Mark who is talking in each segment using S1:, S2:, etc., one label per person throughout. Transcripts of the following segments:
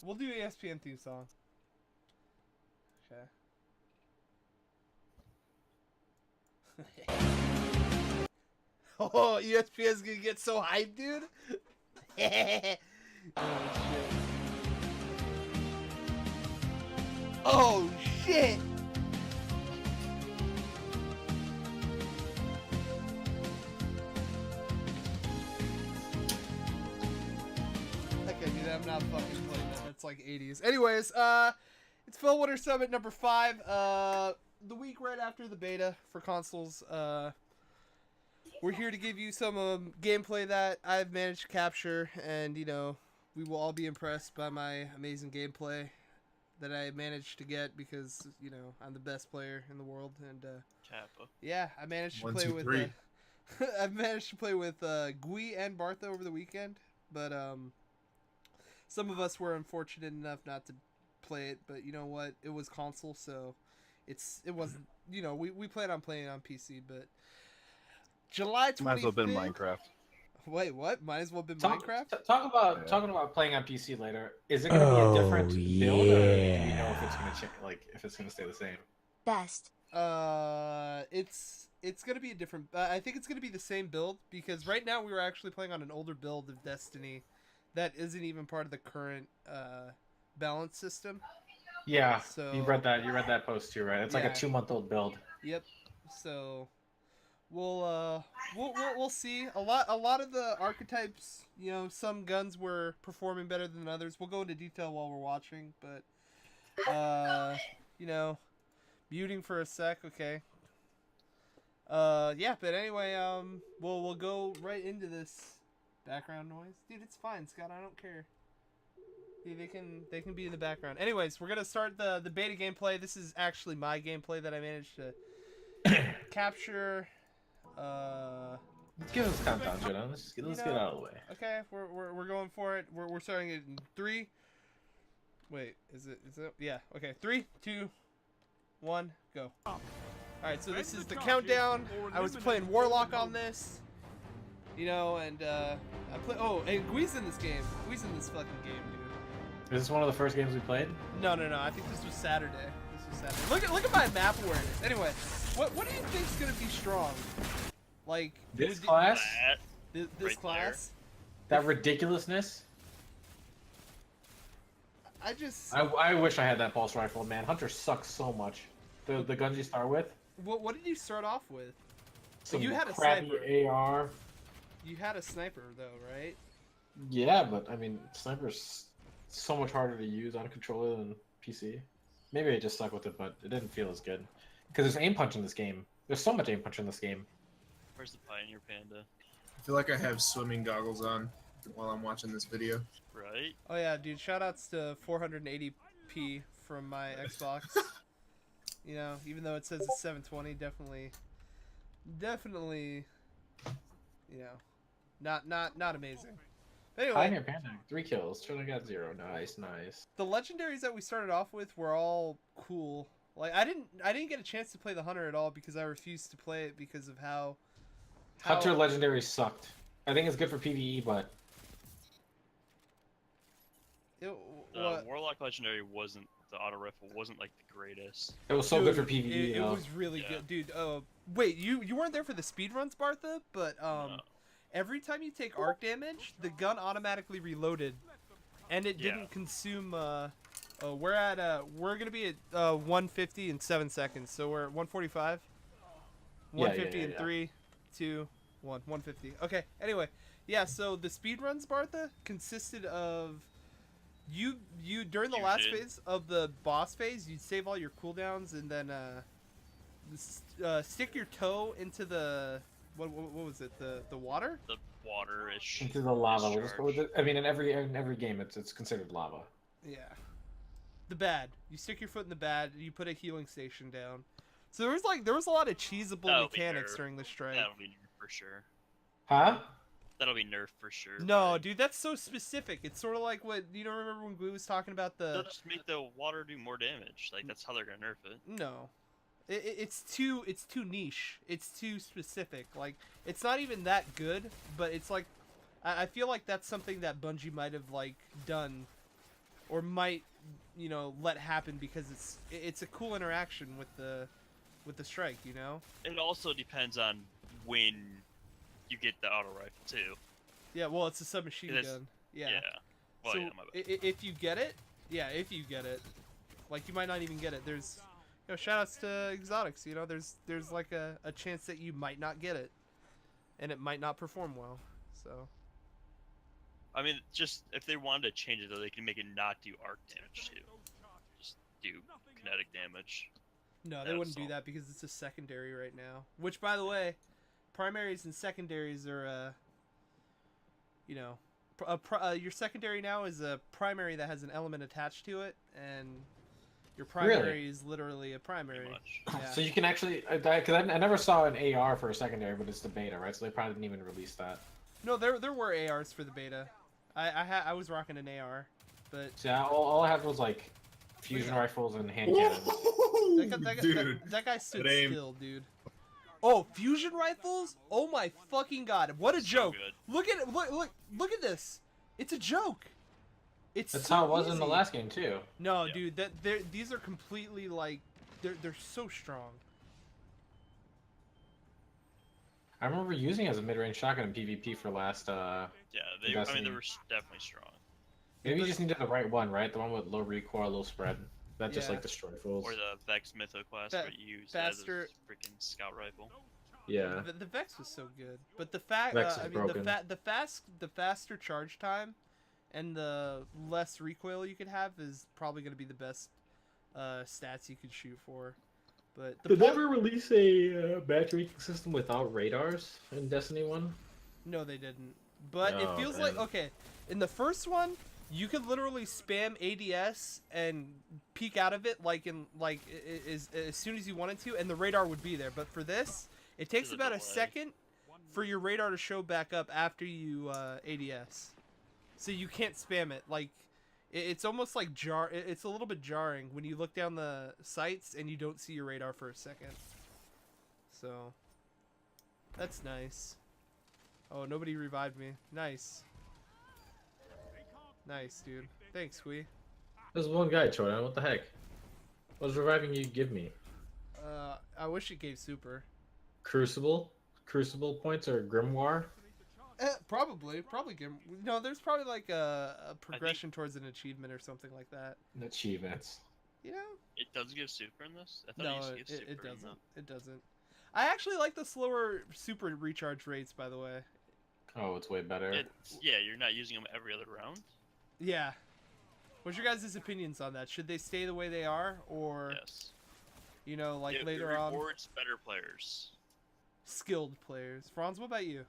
S1: We'll do ESPN theme song. Okay. Oh, ESPN's gonna get so hyped, dude. Oh shit. Okay, dude, I'm not fucking playing that. That's like 80s. Anyways, it's Felwinter Summit number 5. The week right after the beta for consoles. We're here to give you some gameplay that I've managed to capture, and you know, we will all be impressed by my amazing gameplay that I managed to get because you know I'm the best player in the world, and yeah, I managed to play with. I've managed to play with Gui and Bartha over the weekend, but some of us were unfortunate enough not to play it. But you know what? It was console, so it wasn't. You know, we planned on playing on PC, but July 25th.
S2: Might as well have been Minecraft.
S1: Wait, what? Might as well have been Minecraft?
S3: Talking about playing on PC later. Is it going to be a different build, or do you know if it's going to change? Like, if it's going to stay the same?
S4: Best.
S1: It's going to be a different. I think it's going to be the same build because right now we were actually playing on an older build of Destiny, that isn't even part of the current balance system.
S3: Yeah.
S1: So
S3: you read that post too, right? It's like a 2-month-old build.
S1: Yep. So we'll see. A lot of the archetypes, you know, some guns were performing better than others. We'll go into detail while we're watching, but you know, muting for a sec, okay. Yeah, but anyway, we'll go right into this background noise. Dude, it's fine, Scott, I don't care. Dude, they can be in the background. Anyways, we're gonna start the beta gameplay. This is actually my gameplay that I managed to capture.
S3: Let's give us countdown, Jordan. Let's get it out of the way.
S1: Okay, we're going for it. We're starting it in 3. Wait, is it? Yeah. Okay, 3, 2, 1, go. All right, so this is the countdown. I was playing Warlock on this, you know, and I play. Oh, and Gui's in this game. Gui's in this fucking game, dude.
S3: Is this one of the first games we played?
S1: No. I think this was Saturday. Look at my map awareness. Anyway, what do you think's gonna be strong? Like
S3: this class?
S1: This
S3: right
S1: class?
S3: There. That ridiculousness? I wish I had that pulse rifle, man. Hunter sucks so much. The guns you start with.
S1: What did you start off with?
S3: Some
S1: you had a
S3: crappy
S1: sniper.
S3: AR.
S1: You had a sniper though, right?
S3: Yeah, but I mean, sniper's so much harder to use on a controller than PC. Maybe I just stuck with it, but it didn't feel as good. Because there's aim punch in this game. There's so much aim punch in this game.
S5: Where's the Pioneer Panda?
S6: I feel like I have swimming goggles on while I'm watching this video.
S5: Right?
S1: Oh yeah, dude, shoutouts to 480p from my Xbox. You know, even though it says it's 720, definitely, you know, not amazing. But anyway,
S3: Pioneer Panda, 3 kills. Totally got 0. Nice.
S1: the legendaries that we started off with were all cool. Like I didn't get a chance to play the Hunter at all because I refused to play it because of how
S3: Hunter legendary sucked. I think it's good for PvE, but
S5: Warlock legendary wasn't, the auto rifle wasn't like the greatest.
S3: it was so good for PvE.
S1: It was really good, dude. Wait, you weren't there for the speedruns, Bartha, but
S5: No.
S1: every time you take arc damage, the gun automatically reloaded, and it didn't consume. We're gonna be at 150 in 7 seconds, so we're at 145. 150 in 3, 2, 1. 150. Okay. Anyway, yeah. So the speedruns, Bartha, consisted of you during the last phase of the boss phase, you'd save all your cooldowns and then stick your toe into the what was it, the water?
S5: The water-ish.
S3: Into the lava. I mean, in every game, it's considered lava.
S1: Yeah. The bad. You stick your foot in the bad. You put a healing station down. So there was a lot of cheesable mechanics during the strike.
S5: That'll be nerfed for sure.
S3: Huh?
S5: That'll be nerfed for sure.
S1: No, dude, that's so specific. It's sort of like what you don't remember when Glue was talking about the.
S5: They'll just make the water do more damage. Like that's how they're gonna nerf it.
S1: No, it's too niche. It's too specific. Like it's not even that good, but it's like I feel like that's something that Bungie might have like done might, you know, let happen because it's a cool interaction with the strike, you know.
S5: It also depends on when you get the auto rifle too.
S1: Yeah, well, it's a submachine
S5: It's-
S1: gun. Yeah.
S5: Well,
S1: So
S5: yeah, my bad.
S1: if you get it, like you might not even get it. There's, you know, shout outs to exotics. You know, there's like a chance that you might not get it, and it might not perform well. So
S5: I mean, just if they wanted to change it though, they can make it not do arc damage too. Just do kinetic damage.
S1: no, they
S5: That's
S1: wouldn't do
S5: all.
S1: that because it's a secondary right now. Which, by the way, primaries and secondaries are, you know, your secondary now is a primary that has an element attached to it, and your primary is literally a primary.
S5: Pretty much.
S1: Yeah.
S3: So you can actually, because I never saw an AR for a secondary, but it's the beta, right? So they probably didn't even release that.
S1: No, there were ARs for the beta. I was rocking an AR, but
S3: So yeah, all I had was like fusion rifles and hand cannons.
S1: that guy stood
S6: Good aim.
S1: still, dude. Oh, fusion rifles! Oh my fucking god! What a
S5: So
S1: joke!
S5: good.
S1: Look at it! Look at this! It's a joke. It's
S3: That's
S1: so
S3: how it was in the
S1: easy.
S3: last game too.
S1: No,
S5: Yeah.
S1: dude, these are completely like they're so strong.
S3: I remember using it as a mid-range shotgun in PvP for last.
S5: Yeah, I mean,
S3: Destiny.
S5: they were definitely strong.
S3: Maybe you just needed the right one, right? The one with low recoil, low spread. That just
S1: Yeah.
S3: like destroyed fools.
S5: Or the Vex Mytho class
S1: Fa-
S5: where you use
S1: faster-
S5: it as a freaking scout rifle.
S3: Yeah.
S1: The Vex was so good, but the fact,
S3: Vex is
S1: I mean,
S3: broken.
S1: the faster charge time, and the less recoil you could have is probably going to be the best stats you could shoot for. But the
S3: Did they
S1: point-
S3: ever release a matchmaking system without radars in Destiny 1?
S1: No, they didn't. But it
S3: Oh,
S1: feels like,
S3: man.
S1: okay, in the first one, you could literally spam ADS and peek out of it as soon as you wanted to, and the radar would be there. But for this, it takes
S5: There's a
S1: about a
S5: delay.
S1: second for your radar to show back up after you ADS. So you can't spam it. Like, it's almost like it's a little bit jarring when you look down the sights and you don't see your radar for a second. So that's nice. Oh, nobody revived me. Nice. Nice, dude. Thanks, Squee.
S3: There's one guy, Jordan. What the heck? What was reviving you give me?
S1: I wish it gave super.
S3: Crucible? Crucible points or Grimoire?
S1: Probably give. No, there's probably like a progression towards an achievement or something like that.
S3: Achievements.
S1: You know?
S5: It does give super in this? I thought
S1: No,
S5: it used to give super
S1: it
S5: in
S1: doesn't. It doesn't. I actually like the slower super recharge rates, by the way.
S3: Oh, it's way better.
S5: Yeah, you're not using them every other round.
S1: Yeah. What's your guys' opinions on that? Should they stay the way they are, or
S5: Yes.
S1: you know, like
S5: it
S1: later on,
S5: rewards better players.
S1: skilled players? Franz, what about you?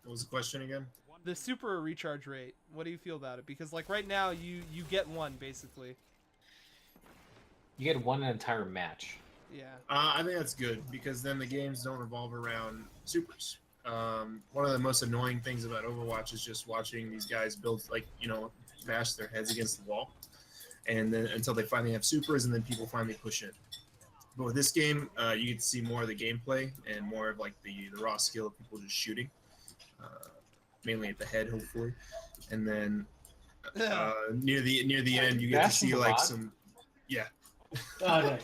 S6: What was the question again?
S1: The super recharge rate. What do you feel about it? Because like right now, you get one basically.
S3: You get one entire match.
S1: Yeah.
S6: I think that's good because then the games don't revolve around supers. One of the most annoying things about Overwatch is just watching these guys build, like, you know, bash their heads against the wall, and then until they finally have supers, and then people finally push in. But with this game, you get to see more of the gameplay and more of like the raw skill of people just shooting, mainly at the head, hopefully, and then near the end, you get to see like some, yeah.
S3: Oh, nice.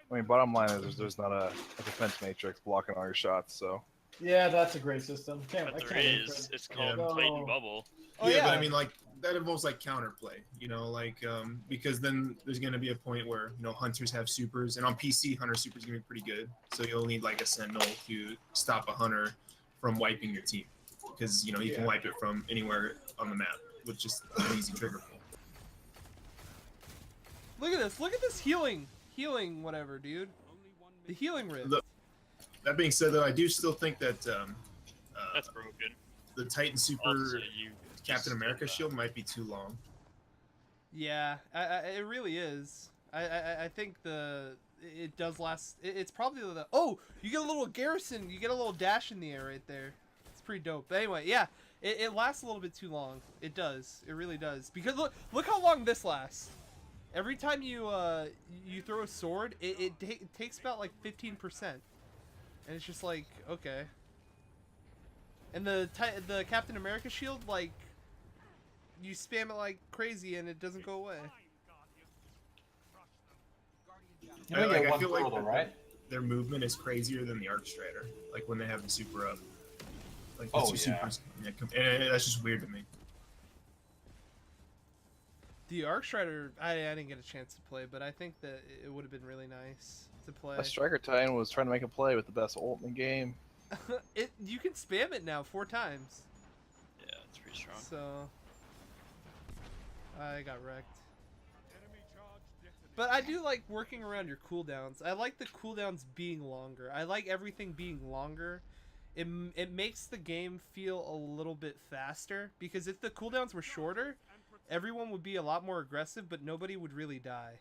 S2: I mean, bottom line is there's not a defense matrix blocking all your shots, so
S3: Yeah, that's a great system.
S5: But there is. It's called
S3: Yeah.
S5: Titan Bubble.
S1: Oh,
S6: yeah,
S1: yeah.
S6: but I mean, like, that involves like counterplay, you know, like because then there's gonna be a point where, you know, hunters have supers, and on PC, hunter supers gonna be pretty good. So you'll need like a sentinel to stop a hunter from wiping your team, because you know he can wipe it from anywhere on the map with just an easy trigger pull.
S1: Look at this. Look at this healing whatever, dude. The healing rift.
S6: Look, that being said, though, I do still think that
S5: That's broken.
S6: the Titan Super
S5: Also, you
S6: Captain
S5: just
S6: America
S5: did that.
S6: shield might be too long.
S1: Yeah, it really is. I think it does last. It's probably the. Oh, you get a little garrison. You get a little dash in the air right there. It's pretty dope. But anyway, yeah, it lasts a little bit too long. It does. It really does. Because look how long this lasts. Every time you throw a sword, it takes about like 15%, and it's just like, okay. And the Captain America shield, like, you spam it like crazy and it doesn't go away.
S3: You only get
S6: I
S3: one
S6: feel like
S3: throw, though, right?
S6: their movement is crazier than the Arc Strider. Like when they have the super up. Like the
S3: Oh,
S6: two
S3: yeah.
S6: supers. Yeah, that's just weird to me.
S1: The Arc Strider, I didn't get a chance to play, but I think that it would have been really nice to play.
S2: That Striker Titan was trying to make a play with the best ult in the game.
S1: You can spam it now 4 times.
S5: Yeah, it's pretty strong.
S1: So I got wrecked. But I do like working around your cooldowns. I like the cooldowns being longer. I like everything being longer. It makes the game feel a little bit faster, because if the cooldowns were shorter, everyone would be a lot more aggressive, but nobody would really die.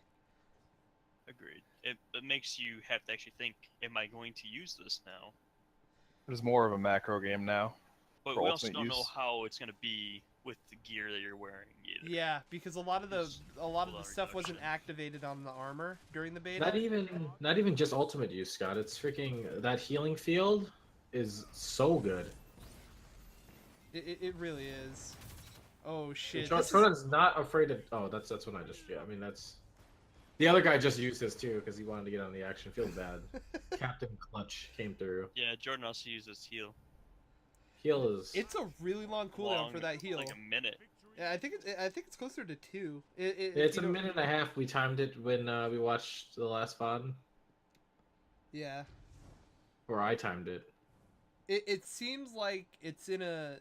S5: Agreed. It makes you have to actually think, am I going to use this now?
S2: There's more of a macro game now.
S5: But
S2: For
S5: we also
S2: ultimate
S5: don't know
S2: use.
S5: how it's going to be with the gear that you're wearing either.
S1: Yeah, because a lot of the
S5: Cooldown
S1: stuff wasn't
S5: reduction.
S1: activated on the armor during the beta.
S3: Not even just ultimate use, Scott. It's freaking that healing field is so good.
S1: It really is. Oh shit.
S3: Shodan's not afraid of. Oh, that's when I just. Yeah, I mean that's. The other guy just used this too because he wanted to get on the action. Feels bad. Captain Clutch came through.
S5: Yeah, Jordan also uses heal.
S3: Heal is.
S1: It's a really long cooldown for that heal.
S5: Like a minute.
S1: Yeah, I think it's closer to 2.
S3: It's a minute and a half. We timed it when we watched the last VOD.
S1: Yeah.
S3: Or I timed it.
S1: It seems like it's in a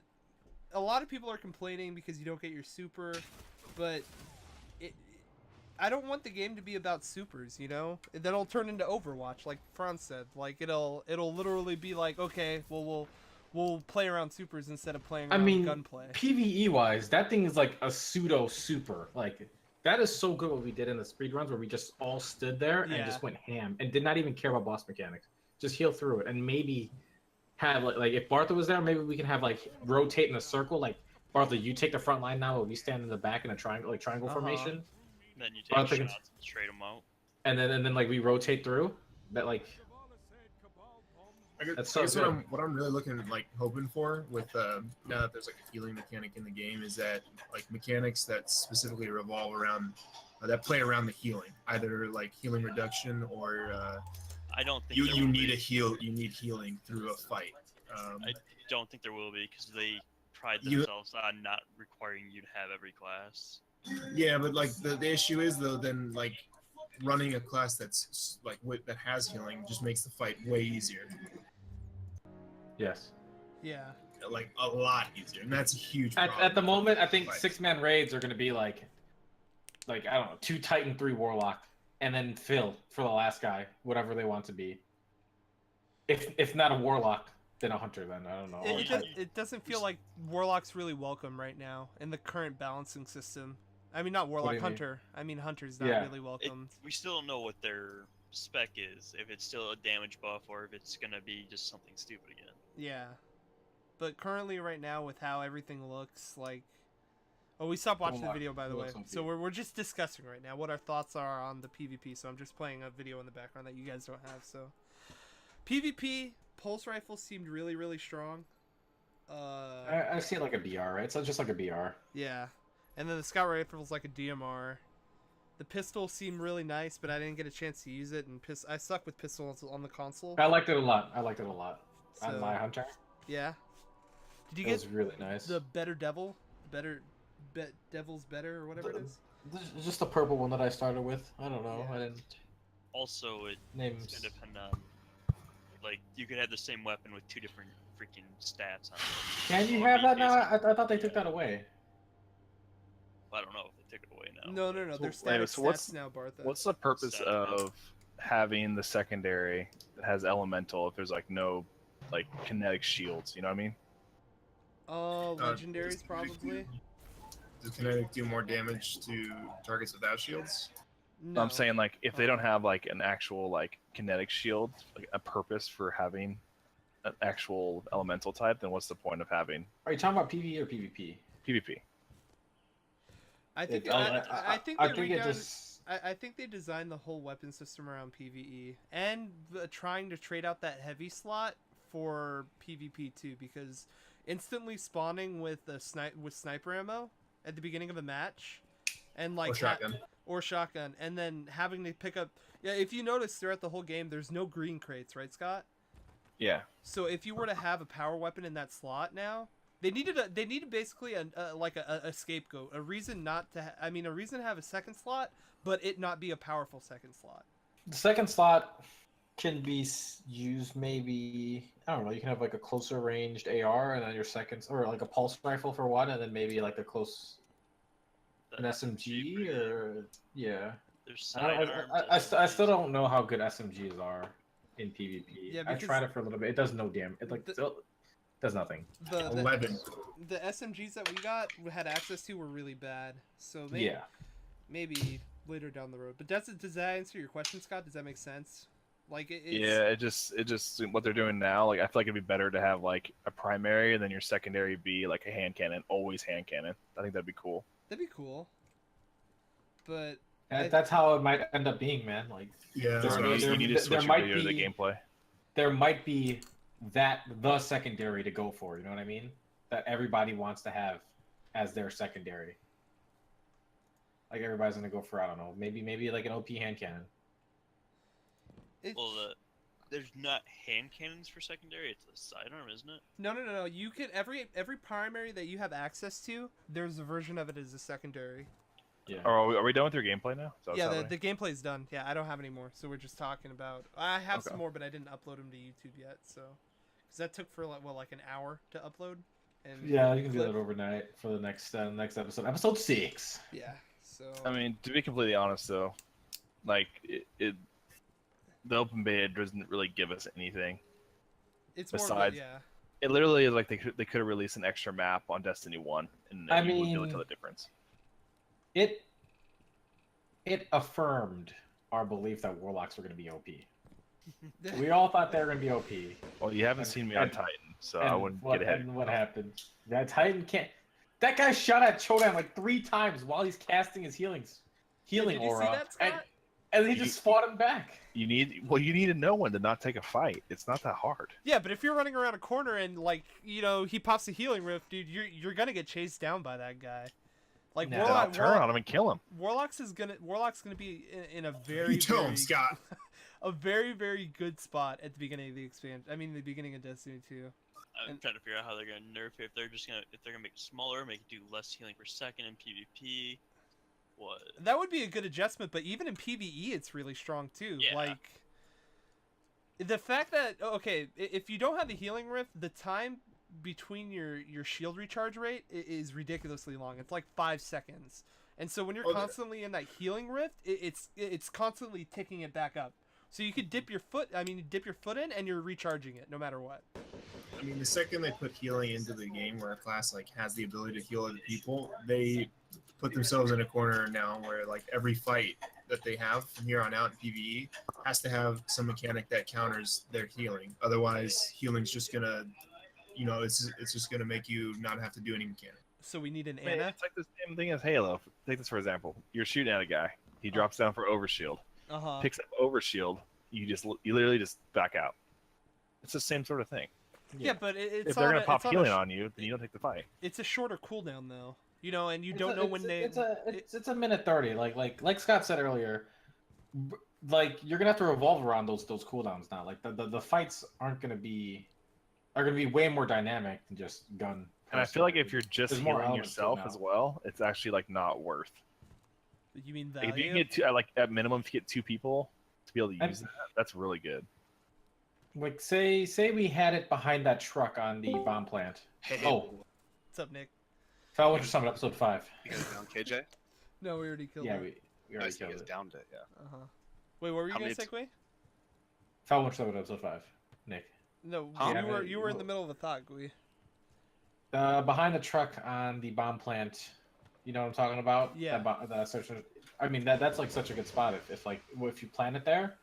S1: lot of people are complaining because you don't get your super, but I don't want the game to be about supers, you know? Then it'll turn into Overwatch, like Franz said. Like it'll literally be like, okay, well we'll play around supers instead of playing around gunplay.
S3: PvE wise, that thing is like a pseudo super. Like that is so good what we did in the speed runs where we just all stood there and just went ham and did not even care about boss mechanics. Just heal through it and maybe have like if Bartha was there, maybe we can have like rotate in a circle. Like Bartha, you take the front line now, while we stand in the back in a triangle, formation.
S5: Then you take shots and trade them out.
S3: And then like we rotate through. That like.
S6: That's so what I'm really hoping for with now that there's like a healing mechanic in the game is that like mechanics that specifically revolve around that play around the healing, either like healing reduction or
S5: I don't think
S6: you need a heal. You need healing through a fight.
S5: I don't think there will be because they pride themselves on not requiring you to have every class.
S6: Yeah, but like the issue is though, then like running a class that's like that has healing just makes the fight way easier.
S3: Yes.
S1: Yeah.
S6: Like a lot easier, and that's a huge problem.
S3: At the moment, I think 6-man raids are going to be like I don't know, 2 Titan, 3 Warlock, and then Phil for the last guy, whatever they want to be. If not a Warlock, then a Hunter. Then I don't know.
S1: It doesn't feel like Warlock's really welcome right now in the current balancing system. I mean, not Warlock, Hunter. I mean, Hunter's not really welcomed.
S5: We still don't know what their spec is. If it's still a damage buff or if it's gonna be just something stupid again.
S1: Yeah, but currently, right now, with how everything looks, like, oh, we stopped watching the video by the way. So we're just discussing right now what our thoughts are on the PvP. So I'm just playing a video in the background that you guys don't have. So PvP pulse rifle seemed really strong.
S3: I see it like a BR, right? So just like a BR.
S1: Yeah. And then the scout rifle is like a DMR. The pistol seemed really nice, but I didn't get a chance to use it. And I suck with pistols on the console.
S3: I liked it a lot.
S1: So,
S3: on my Hunter.
S1: Yeah. Did you
S3: get? It was really nice.
S1: The better devil, devil's better or whatever it is.
S3: Just the purple one that I started with. I don't know.
S1: Yeah.
S3: I didn't.
S5: Also, it's gonna depend on. Like you could have the same weapon with 2 different freaking stats on it.
S3: Can you have that now? I thought they took that away.
S5: I don't know if they took it away now.
S1: No. They're static stats now, Bartha.
S2: What's the purpose of having the secondary that has elemental if there's like no like kinetic shields? You know what I mean?
S1: Legendaries probably.
S6: Does kinetic do more damage to targets without shields?
S1: No.
S2: I'm saying like if they don't have like an actual like kinetic shield, like a purpose for having an actual elemental type, then what's the point of having?
S3: Are you talking about PvE or PvP?
S2: PvP.
S1: I think I think they designed the whole weapon system around PvE and trying to trade out that heavy slot for PvP too, because instantly spawning with sniper ammo at the beginning of a match, and like
S6: Or shotgun.
S1: or shotgun, and then having to pick up. Yeah, if you notice throughout the whole game, there's no green crates, right, Scott?
S2: Yeah.
S1: So if you were to have a power weapon in that slot now, they needed basically a scapegoat, a reason not to. A reason to have a second slot, but it not be a powerful second slot.
S3: The second slot can be used maybe, I don't know, you can have like a closer ranged AR and then your second, or like a pulse rifle for one, and then maybe like an SMG or yeah.
S5: There's
S3: I still don't know how good SMGs are in PvP.
S1: Yeah,
S3: I tried it for a little bit. It does no damage. It does nothing.
S1: The
S6: 11.
S1: the SMGs that we had access to were really bad. So maybe later down the road. But does that answer your question, Scott? Does that make sense? Like
S2: it just what they're doing now. Like I feel like it'd be better to have like a primary and then your secondary be like a hand cannon, always hand cannon. I think that'd be cool.
S1: That'd be cool. But
S3: that's how it might end up being, man. Like
S6: Yeah.
S2: You need to switch your video to the gameplay.
S3: There might be the secondary to go for. You know what I mean? That everybody wants to have as their secondary. Like everybody's gonna go for, I don't know, maybe like an OP hand cannon.
S5: There's not hand cannons for secondary. It's a sidearm, isn't it?
S1: No. You can every primary that you have access to, there's a version of it as a secondary.
S3: Yeah.
S2: Are we done with your gameplay now?
S1: Yeah, the gameplay's done. Yeah, I don't have any more, so we're just talking about. I have some more, but I didn't upload them to YouTube yet, so because that took for like an hour to upload. And
S3: yeah, you can do that overnight for the next episode 6.
S1: Yeah. So.
S2: I mean, to be completely honest, though, like the open beta doesn't really give us anything.
S1: It's
S2: besides,
S1: more, yeah. It
S2: literally is like they could have released an extra map on Destiny 1, and you wouldn't be able to tell the difference.
S3: It affirmed our belief that Warlocks were going to be OP. We all thought they were going to be OP.
S2: Well, you haven't seen me on Titan, so I wouldn't get ahead.
S3: And what happened? That Titan can't. That guy shot at Chodan like 3 times while he's casting his healing aura.
S1: See that, Scott?
S3: And he just fought him back.
S2: You need to know when to not take a fight. It's not that hard.
S1: Yeah, but if you're running around a corner and he pops a healing rift, dude, you're gonna get chased down by that guy. Like
S2: I'll turn on him and kill him.
S1: Warlock's gonna be in a very
S6: Scott.
S1: a very, very good spot at the beginning of the expansion. I mean, the beginning of Destiny 2.
S5: I'm trying to figure out how they're gonna nerf it. If they're gonna make it smaller, make it do less healing per second in PvP. What?
S1: That would be a good adjustment, but even in PvE, it's really strong too.
S5: Yeah.
S1: Like the fact that if you don't have the healing rift, the time between your shield recharge rate is ridiculously long. It's like 5 seconds, and so when you're constantly in that healing rift, it's constantly ticking it back up. So you could dip your foot. I mean, you dip your foot in, and you're recharging it no matter what.
S6: I mean, the second they put healing into the game, where a class like has the ability to heal other people, they put themselves in a corner now where like every fight that they have from here on out in PvE has to have some mechanic that counters their healing. Otherwise, healing's just gonna, it's just gonna make you not have to do any mechanic.
S1: So we need an
S2: Man,
S1: Ana.
S2: it's like the same thing as Halo. Take this for example. You're shooting at a guy. He drops down for overshield. Picks up overshield. You literally just back out. It's the same sort of thing.
S1: Yeah, but it's
S2: if they're gonna pop healing on you, then you don't take the fight.
S1: It's a shorter cooldown though, and you don't know when they.
S3: It's a minute 30. Like Scott said earlier, like you're gonna have to revolve around those cooldowns now. Like the fights are gonna be way more dynamic than just gun.
S2: And I feel like if you're just
S3: There's more
S2: healing
S3: elements to it
S2: yourself
S3: now.
S2: as well, it's actually like not worth.
S1: You mean
S2: Like,
S1: value?
S2: if you can get at minimum, if you get 2 people to be able to use that, that's really good.
S3: Like say we had it behind that truck on the bomb plant.
S4: Hey,
S1: What's up, Nick?
S3: Felwinter Summit episode 5.
S4: you guys down KJ?
S1: No, we already killed
S3: Yeah,
S1: it.
S3: we already
S4: Nice, you
S3: killed
S4: guys
S3: it.
S4: downed it, yeah.
S1: Wait, what were you
S4: How
S1: gonna
S4: many
S1: say, Quay?
S3: Felwinter Summit episode 5. Nick.
S1: No,
S4: Huh?
S1: you were in the middle of a thought, Quay.
S3: Behind the truck on the bomb plant. You know what I'm talking about?
S1: Yeah.
S3: That's like such a good spot. If you plant it there,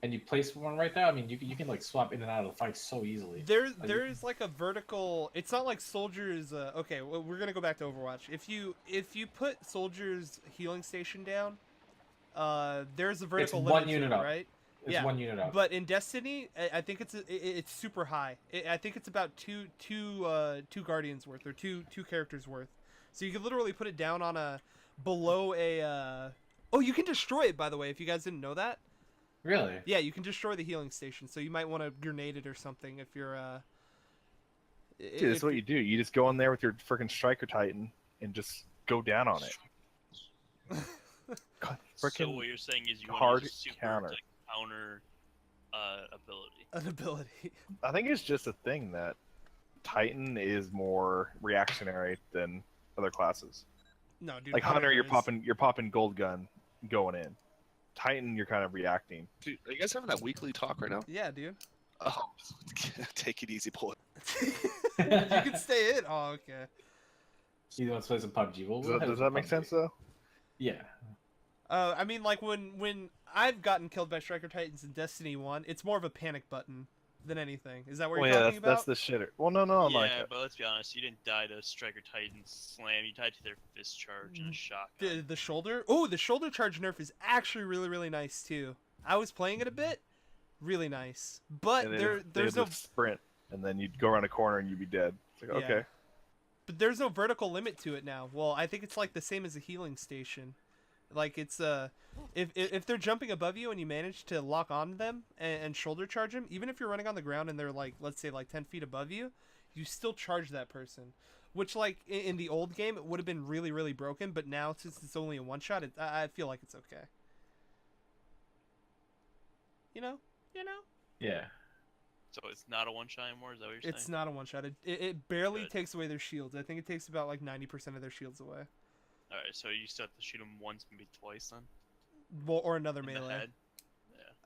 S3: and you place one right there, I mean, you can like swap in and out of the fight so easily.
S1: There's like a vertical. It's not like soldiers. Okay, well, we're gonna go back to Overwatch. If you put soldiers healing station down, there's a vertical limit
S3: one unit
S1: to it,
S3: up.
S1: right?
S3: It's 1 unit up.
S1: But in Destiny, I think it's super high. I think it's about two Guardians worth or two characters worth. So you can literally put it down on a below a. Oh, you can destroy it, by the way. If you guys didn't know that.
S3: Really?
S1: Yeah, you can destroy the healing station. So you might want to grenade it or something if you're.
S2: Dude, that's what you do. You just go in there with your freaking Striker Titan and just go down on it.
S5: So what you're saying is you want
S2: hard
S5: to use super
S2: counter.
S5: to counter ability.
S1: An ability.
S2: I think it's just a thing that Titan is more reactionary than other classes.
S1: No, dude.
S2: Like Hunter, you're
S1: is-
S2: popping Gold Gun going in. Titan, you're kind of reacting.
S4: Dude, are you guys having that weekly talk right now?
S1: Yeah, dude.
S4: Oh, take it easy, boy.
S1: You can stay in. Oh, okay.
S3: You want to play some PUBG? Well,
S2: Does that make sense though?
S3: Yeah.
S1: I mean, like when I've gotten killed by Striker Titans in Destiny 1, it's more of a panic button than anything. Is that what you're talking about?
S2: That's the shitter. Well, no,
S5: Yeah,
S2: like
S5: but let's be honest. You didn't die to Striker Titan slam. You died to their fist charge and a shotgun.
S1: The shoulder. Oh, the shoulder charge nerf is actually really, really nice too. I was playing it a bit. Really nice. But
S2: and
S1: there's
S2: no
S1: no
S2: sprint, and then you'd go around a corner and you'd be dead. It's like,
S1: Yeah.
S2: okay.
S1: But there's no vertical limit to it now. Well, I think it's like the same as a healing station. Like it's if they're jumping above you and you manage to lock on them and shoulder charge them, even if you're running on the ground and they're like, let's say like 10 feet above you, you still charge that person. Which like in the old game it would have been really, really broken, but now since it's only a one shot, I feel like it's okay. You know.
S3: Yeah.
S5: So it's not a one shot anymore. Is that what you're saying?
S1: It's not a one shot. It barely
S5: Good.
S1: takes away their shields. I think it takes about like 90% of their shields away.
S5: All right, so you still have to shoot them once, maybe twice, then.
S1: Well, or another
S5: In the
S1: melee.
S5: head?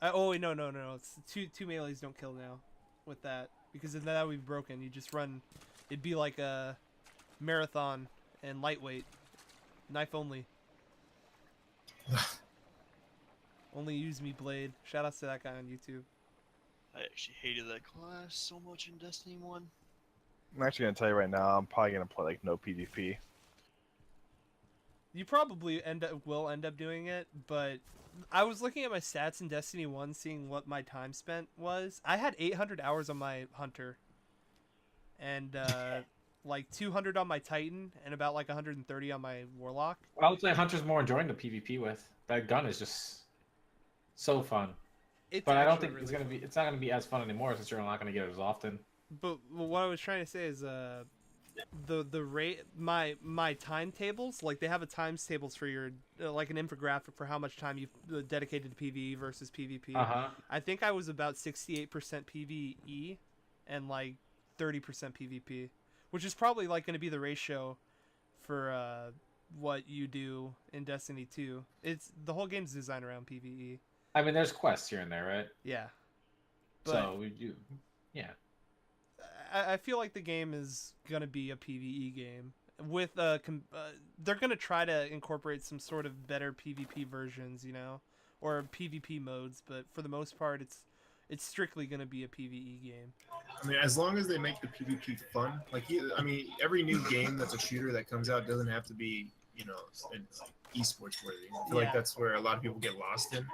S5: Yeah.
S1: Oh wait, no. It's two melees don't kill now with that because then that would be broken. You just run. It'd be like a marathon and lightweight, knife only. Only use me blade. Shout outs to that guy on YouTube.
S5: I actually hated that class so much in Destiny 1.
S2: I'm actually gonna tell you right now. I'm probably gonna play like no PvP.
S1: You probably will end up doing it, but I was looking at my stats in Destiny 1, seeing what my time spent was. I had 800 hours on my Hunter, and like 200 on my Titan, and about like 130 on my Warlock.
S3: I would say Hunter's more enjoying the PvP with. That gun is just so fun.
S1: It's
S3: But I don't
S1: actually
S3: think it's
S1: really
S3: gonna be. It's not gonna be as fun anymore since you're not gonna get it as often.
S1: But what I was trying to say is, the rate my timetables, like they have a times tables for your like an infographic for how much time you've dedicated to PvE versus PvP. I think I was about 68% PvE and like 30% PvP, which is probably like going to be the ratio for what you do in Destiny 2. It's the whole game's designed around PvE.
S3: I mean, there's quests here and there, right?
S1: Yeah. But
S3: So we do. Yeah.
S1: I feel like the game is gonna be a PvE game with they're gonna try to incorporate some sort of better PvP versions, you know, or PvP modes. But for the most part, it's strictly gonna be a PvE game.
S6: I mean, as long as they make the PvP fun, like I mean, every new game that's a shooter that comes out doesn't have to be, you know, esports worthy. I feel like that's where a lot of people get lost in.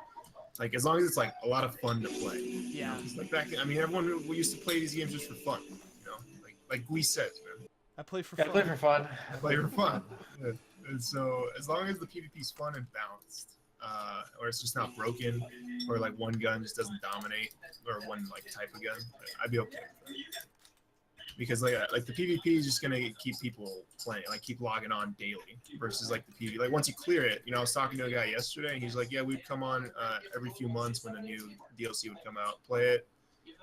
S6: Like as long as it's like a lot of fun to play.
S1: Yeah.
S6: You know? Like back, I mean, everyone we used to play these games just for fun. You know, like we said, man.
S1: I play for
S3: Yeah,
S1: fun.
S3: play for fun.
S6: Play for fun. And so as long as the PvP's fun and balanced, or it's just not broken, or like one gun just doesn't dominate, or one like type of gun, I'd be okay with that. Because like the PvP is just gonna keep people playing, like keep logging on daily, versus like the PvP. Like once you clear it, you know, I was talking to a guy yesterday, and he's like, yeah, we'd come on every few months when a new DLC would come out, play it,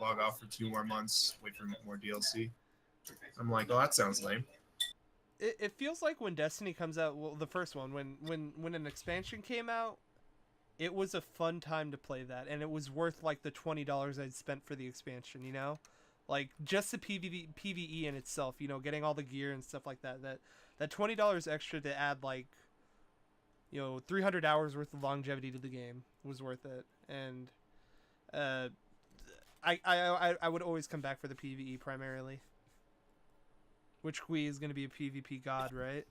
S6: log off for 2 more months, wait for more DLC. I'm like, oh, that sounds lame.
S1: It feels like when Destiny comes out, well, the first one, when an expansion came out, it was a fun time to play that, and it was worth like the $20 I'd spent for the expansion, you know? Like just the PvE in itself, you know, getting all the gear and stuff like that. That $20 extra to add like, you know, 300 hours worth of longevity to the game was worth it. And I would always come back for the PvE primarily. Which Kui is going to be a PvP god, right?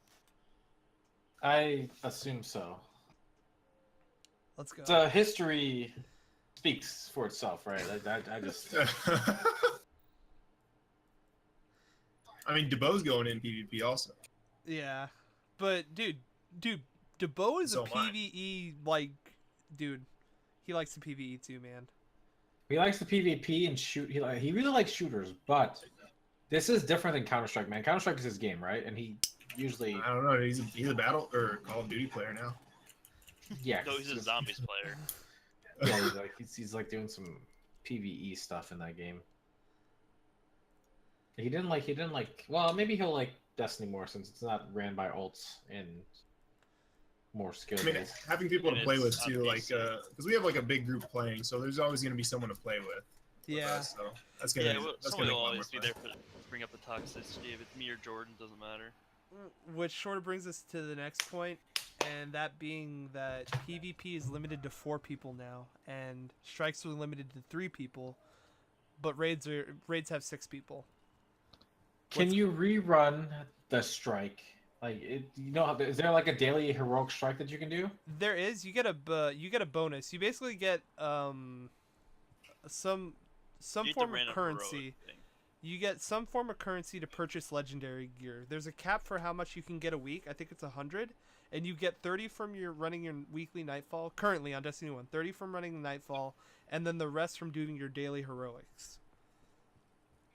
S3: I assume so.
S1: Let's go.
S3: So history speaks for itself, right? I just.
S6: I mean, DeBo's going in PvP also.
S1: Yeah. But dude, DeBo is
S6: So
S1: a
S6: am I.
S1: PVE like, dude. He likes the PVE too, man.
S3: He likes the PvP and shoot. He really likes shooters, but this is different than Counter Strike, man. Counter Strike is his game, right? And he usually,
S6: I don't know. He's a battle or Call of Duty player now.
S3: yeah,
S5: No, he's a zombies player.
S3: yeah, he's like doing some PVE stuff in that game. He didn't like. Well, maybe he'll like Destiny more since it's not ran by ults and more skill
S6: I mean,
S3: based.
S6: having people to
S5: And
S6: play
S5: it's
S6: with
S5: on
S6: too, like,
S5: PC.
S6: because we have like a big group playing, so there's always going to be someone to play with.
S1: Yeah.
S6: Us, so that's gonna
S5: Yeah, well,
S6: that's
S5: someone
S6: gonna
S5: will
S6: make a lot
S5: always
S6: more
S5: be
S6: fun.
S5: there to bring up the toxicity. If it's me or Jordan, doesn't matter.
S1: Which sort of brings us to the next point, and that being that PvP is limited to 4 people now, and strikes are limited to 3 people, but raids have 6 people.
S3: Can you rerun the strike? Like, is there like a daily heroic strike that you can do?
S1: There is. You get a bonus. You basically get some
S5: You need to
S1: form
S5: ran
S1: of
S5: a heroic
S1: currency.
S5: thing.
S1: You get some form of currency to purchase legendary gear. There's a cap for how much you can get a week. I think it's 100, and you get 30 from running your weekly nightfall. Currently on Destiny 1, 30 from running the nightfall, and then the rest from doing your daily heroics.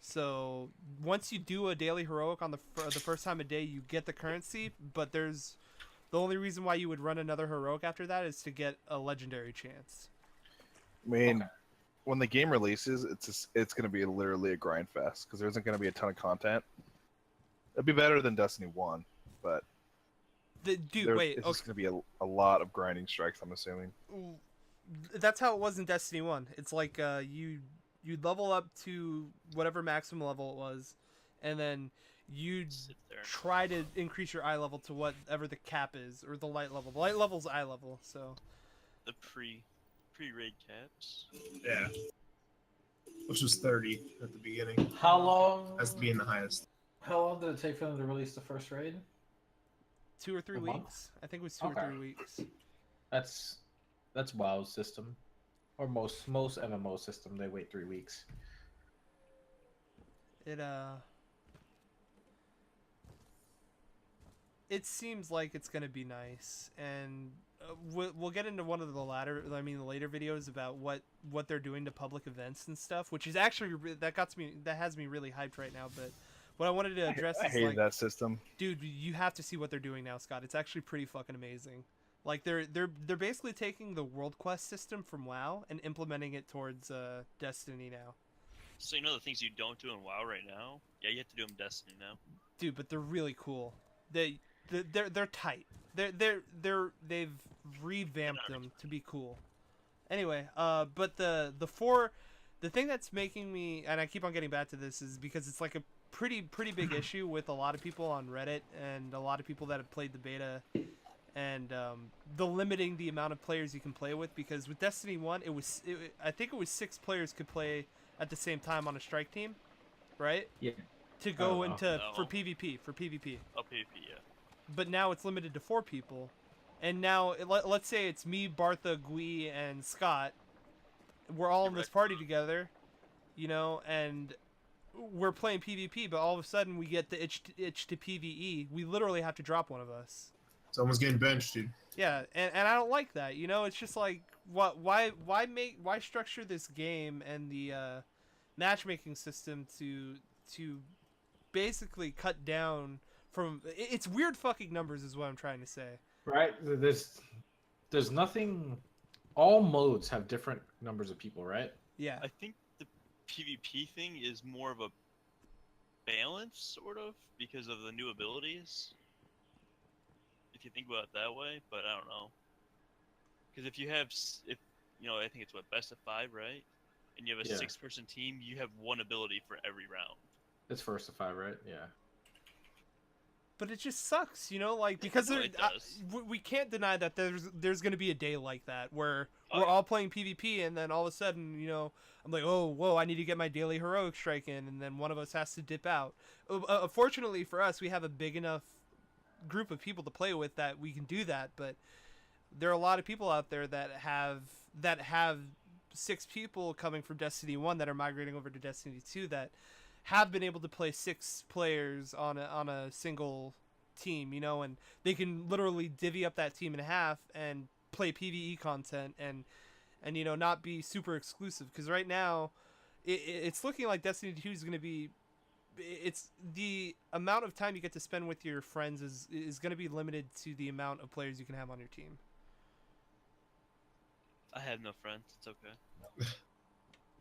S1: So once you do a daily heroic on the first time a day, you get the currency. But there's the only reason why you would run another heroic after that is to get a legendary chance.
S2: I mean, when the game releases, it's going to be literally a grind fest because there isn't going to be a ton of content. It'd be better than Destiny 1, but
S1: Wait,
S2: it's
S1: okay.
S2: just going to be a lot of grinding strikes, I'm assuming.
S1: That's how it was in Destiny 1. It's like you'd level up to whatever maximum level it was, and then you'd
S5: Sit there.
S1: try to increase your eye level to whatever the cap is, or the light level. The light level's eye level, so...
S5: The pre-raid caps.
S6: Yeah, which was 30 at the beginning.
S3: How long?
S6: That's being the highest.
S3: How long did it take for them to release the first raid?
S1: 2 or 3
S3: A month?
S1: weeks. I think it was 2
S3: Okay.
S1: or 3 weeks.
S3: That's WoW's system, or most MMO system. They wait 3 weeks.
S1: It seems like it's gonna be nice, and we'll get into one of the later videos about what they're doing to public events and stuff, which is actually that has me really hyped right now. But what I wanted to address
S2: I
S1: is,
S2: hate
S1: like,
S2: that system.
S1: dude, you have to see what they're doing now, Scott. It's actually pretty fucking amazing. Like they're basically taking the World Quest system from WoW and implementing it towards Destiny now.
S5: So you know the things you don't do in WoW right now? Yeah, you have to do them in Destiny now.
S1: Dude, but they're really cool. They're tight. They've revamped them to be cool. Anyway, but the thing that's making me, and I keep on getting back to this, is because it's like a pretty big issue with a lot of people on Reddit and a lot of people that have played the beta, and the limiting the amount of players you can play with, because with Destiny 1 I think it was 6 players could play at the same time on a strike team, right?
S3: Yeah.
S1: To go
S3: Oh,
S1: into
S5: no.
S1: for PvP.
S5: Oh, PvP, yeah.
S1: But now it's limited to 4 people. And now, let's say it's me, Bartha, Gui, and Scott. We're all in this party together, and we're playing PvP, but all of a sudden we get the itch to PvE. We literally have to drop one of us.
S6: Someone's getting benched, dude.
S1: Yeah, and I don't like that. It's just like, why structure this game and the matchmaking system to basically cut down from... It's weird fucking numbers is what I'm trying to say.
S3: Right. There's nothing. All modes have different numbers of people, right?
S1: Yeah.
S5: I think the PvP thing is more of a balance, sort of, because of the new abilities. If you think about it that way, but I don't know. Because if you have, I think it's best of 5, right? And you have a
S3: Yeah.
S5: 6-person team, you have one ability for every round.
S3: It's first to 5, right? Yeah.
S1: But it just sucks, because
S5: No, it does.
S1: we can't deny that there's going to be a day like that where
S5: Oh,
S1: we're
S5: yeah.
S1: all playing PvP, and then all of a sudden, I'm like, oh, whoa, I need to get my daily heroic strike in, and then one of us has to dip out. Fortunately for us, we have a big enough group of people to play with that we can do that, but there are a lot of people out there that have 6 people coming from Destiny 1 that are migrating over to Destiny 2 that have been able to play 6 players on a single team, you know, and they can literally divvy up that team in half and play PvE content and you know, not be super exclusive, because right now it's looking like Destiny 2 is going to be, it's the amount of time you get to spend with your friends is going to be limited to the amount of players you can have on your team.
S5: I have no friends. It's okay.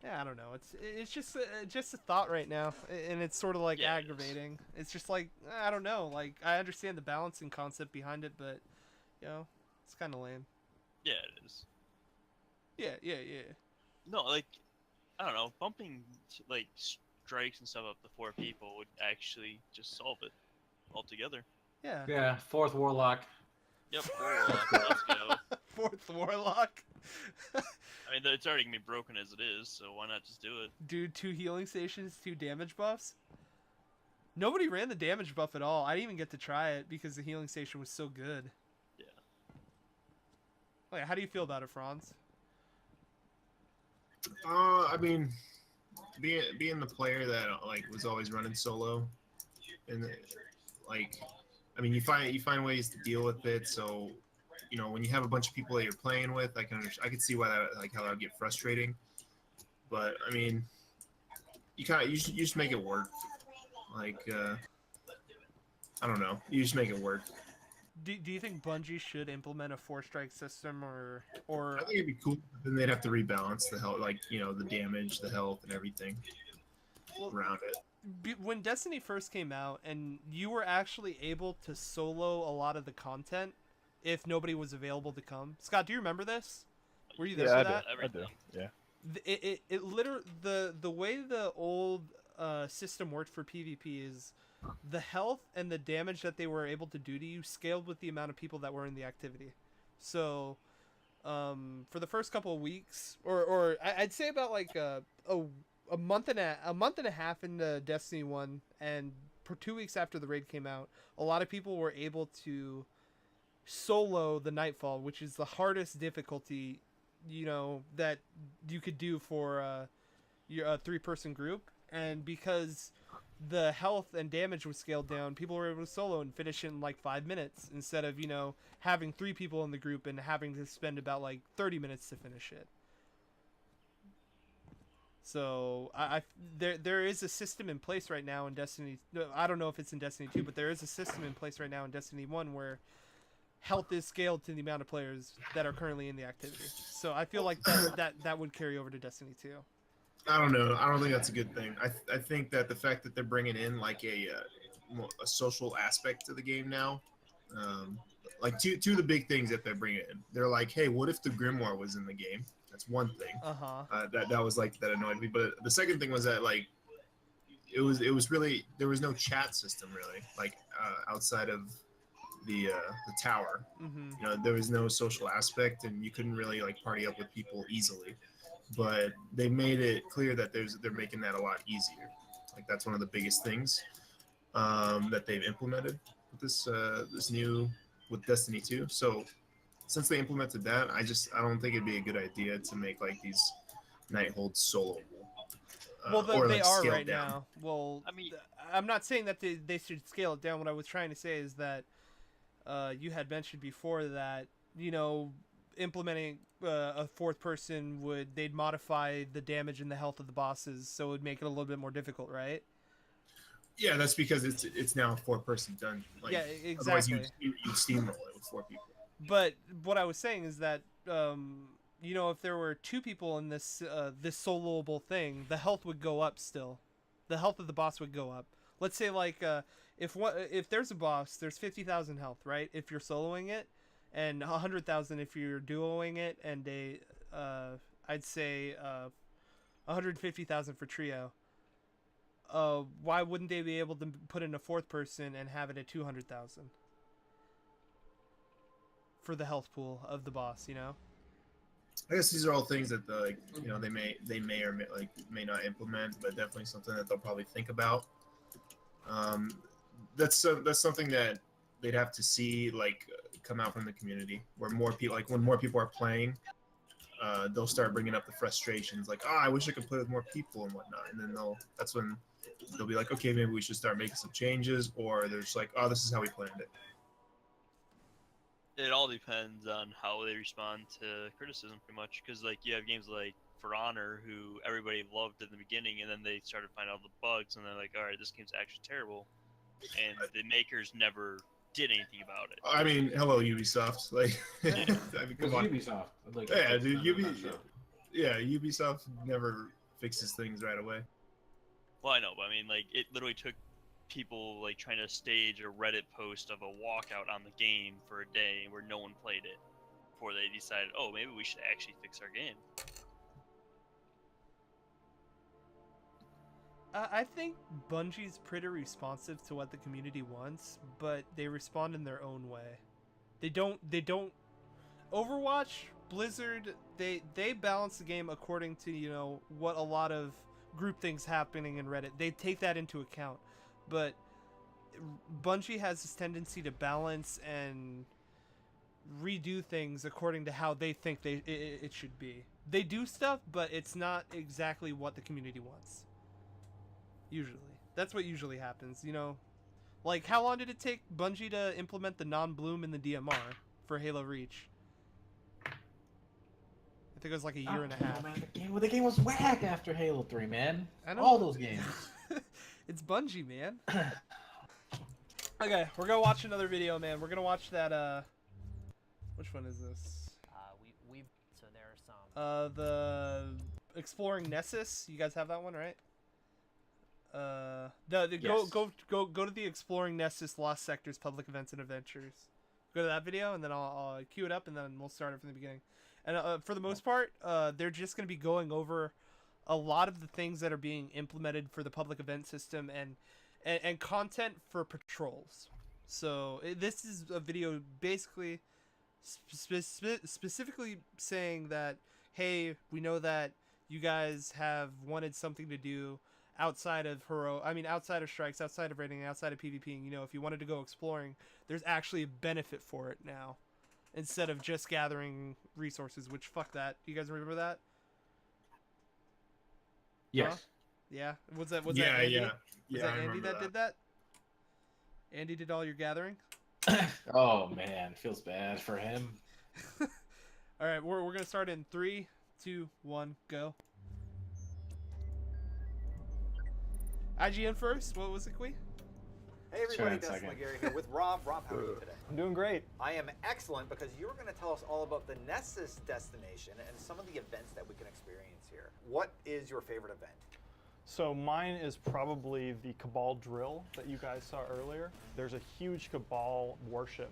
S1: Yeah, I don't know. It's just a thought right now, and it's sort of like
S5: Yeah,
S1: aggravating. It's just like, I don't know. Like, I understand the balancing concept behind it, but you know, it's kind of lame.
S5: Yeah, it is.
S1: Yeah.
S5: No, like, I don't know. Bumping like strikes and stuff up to 4 people would actually just solve it altogether.
S1: Yeah.
S3: Yeah, 4th Warlock.
S5: Yep. Let's go.
S1: 4th Warlock.
S5: I mean, it's already gonna be broken as it is, so why not just do it?
S1: Dude, 2 healing stations, 2 damage buffs. Nobody ran the damage buff at all. I didn't even get to try it because the healing station was so good.
S5: Yeah.
S1: Like, how do you feel about it, Franz?
S6: I mean, being the player that like was always running solo, and like, I mean, you find ways to deal with it. So, you know, when you have a bunch of people that you're playing with, I can see why that, like, how that would get frustrating. But I mean, you just make it work. Like, I don't know, you just make it work.
S1: Do you think Bungie should implement a 4-strike system, or
S6: I think it'd be cool, but then they'd have to rebalance the health, like, you know, the damage, the health, and everything around it.
S1: When Destiny first came out and you were actually able to solo a lot of the content if nobody was available to come. Scott, do you remember this? Were you there for that?
S2: I do. Yeah.
S1: It literally, the way the old system worked for PvP is the health and the damage that they were able to do to you scaled with the amount of people that were in the activity. So for the first couple of weeks, or I'd say about like a month and a half into Destiny 1, and for 2 weeks after the raid came out, a lot of people were able to solo the Nightfall, which is the hardest difficulty, you know, that you could do for your 3-person group. And because the health and damage was scaled down, people were able to solo and finish in like 5 minutes instead of, you know, having 3 people in the group and having to spend about like 30 minutes to finish it. So there is a system in place right now in Destiny. I don't know if it's in Destiny 2, but there is a system in place right now in Destiny 1 where health is scaled to the amount of players that are currently in the activity. So I feel like that would carry over to Destiny 2.
S6: I don't know. I don't think that's a good thing. I think that the fact that they're bringing in like a social aspect to the game now, like two of the big things that they're bringing in. They're like, hey, what if the Grimoire was in the game? That's one thing. That was like, that annoyed me. But the second thing was that, like, it was really, there was no chat system really, like outside of the tower.
S1: Mm-hmm.
S6: You know, there was no social aspect, and you couldn't really like party up with people easily. But they made it clear that they're making that a lot easier. Like, that's one of the biggest things that they've implemented with this new, with Destiny 2. So since they implemented that, I don't think it'd be a good idea to make like these Nightholds soloable.
S1: Well, they
S6: like
S1: are
S6: scaled
S1: right
S6: down.
S1: now. Well,
S5: I mean,
S1: I'm not saying that they should scale it down. What I was trying to say is that you had mentioned before that, you know, implementing a 4th person they'd modify the damage and the health of the bosses, so it would make it a little bit more difficult, right?
S6: Yeah, that's because it's now a 4-person dungeon. Like,
S1: yeah, exactly.
S6: Otherwise, you'd steamroll it with 4 people.
S1: But what I was saying is that, you know, if there were 2 people in this soloable thing, the health would go up still. The health of the boss would go up. Let's say, like, if there's a boss, there's 50,000 health, right? If you're soloing it, and 100,000 if you're duoing it, and I'd say 150,000 for trio. Why wouldn't they be able to put in a 4th person and have it at 200,000 for the health pool of the boss? You know.
S6: I guess these are all things that you know, they may or may not implement, but definitely something that they'll probably think about. That's something that they'd have to see, like, come out from the community, where more people, like, when more people are playing, they'll start bringing up the frustrations, like, oh, I wish I could play with more people and whatnot, and then that's when they'll be like, okay, maybe we should start making some changes, or they're just like, oh, this is how we planned it.
S5: It all depends on how they respond to criticism, pretty much. Because like you have games like For Honor, who everybody loved in the beginning, and then they started finding out the bugs, and they're like, all right, this game's actually terrible, and the makers never did anything about it.
S6: I mean, hello Ubisoft, like, I mean, come on.
S3: Ubisoft. Like,
S6: Yeah, dude, Ubisoft never fixes things right away.
S5: Well, I know, but I mean, like, it literally took people like trying to stage a Reddit post of a walkout on the game for a day where no one played it before they decided, oh, maybe we should actually fix our game.
S1: I think Bungie's pretty responsive to what the community wants, but they respond in their own way. They don't Overwatch, Blizzard, they balance the game according to, you know, what a lot of group things happening in Reddit. They take that into account. But Bungie has this tendency to balance and redo things according to how they think it should be. They do stuff, but it's not exactly what the community wants. Usually. That's what usually happens, you know? Like, how long did it take Bungie to implement the non-bloom in the DMR for Halo Reach? I think it was like a year and a half.
S3: Man, the game was whack after Halo 3, man.
S1: I know.
S3: All those games.
S1: It's Bungie, man. Okay, we're gonna watch another video, man. We're gonna watch that, which one is this?
S7: So there are some.
S1: The Exploring Nessus. You guys have that one, right?
S3: Yes.
S1: Go to the Exploring Nessus Lost Sectors Public Events and Adventures. Go to that video, and then I'll queue it up, and then we'll start it from the beginning. And for the most part, they're just gonna be going over a lot of the things that are being implemented for the public event system and content for patrols. So this is a video basically specifically saying that, hey, we know that you guys have wanted something to do outside of outside of strikes, outside of raiding, outside of PvPing. You know, if you wanted to go exploring, there's actually a benefit for it now, instead of just gathering resources. Which, fuck that. Do you guys remember that?
S3: Yes.
S1: Huh? Yeah. Was that
S6: Yeah,
S1: Andy?
S6: yeah.
S1: Was
S6: Yeah,
S1: that
S6: I
S1: Andy
S6: remember
S1: that did that? Andy did all your gathering?
S3: Oh man, feels bad for him.
S1: All right, we're gonna start in 3, 2, 1, go. IGN first. What was it, Quee?
S8: Hey everybody,
S3: Sure,
S8: Dustin
S3: second.
S8: Legary here with Rob. Rob, how are you today?
S9: I'm doing great.
S8: I am excellent because you're going to tell us all about the Nessus destination and some of the events that we can experience here. What is your favorite event?
S9: So mine is probably the Cabal drill that you guys saw earlier. There's a huge Cabal warship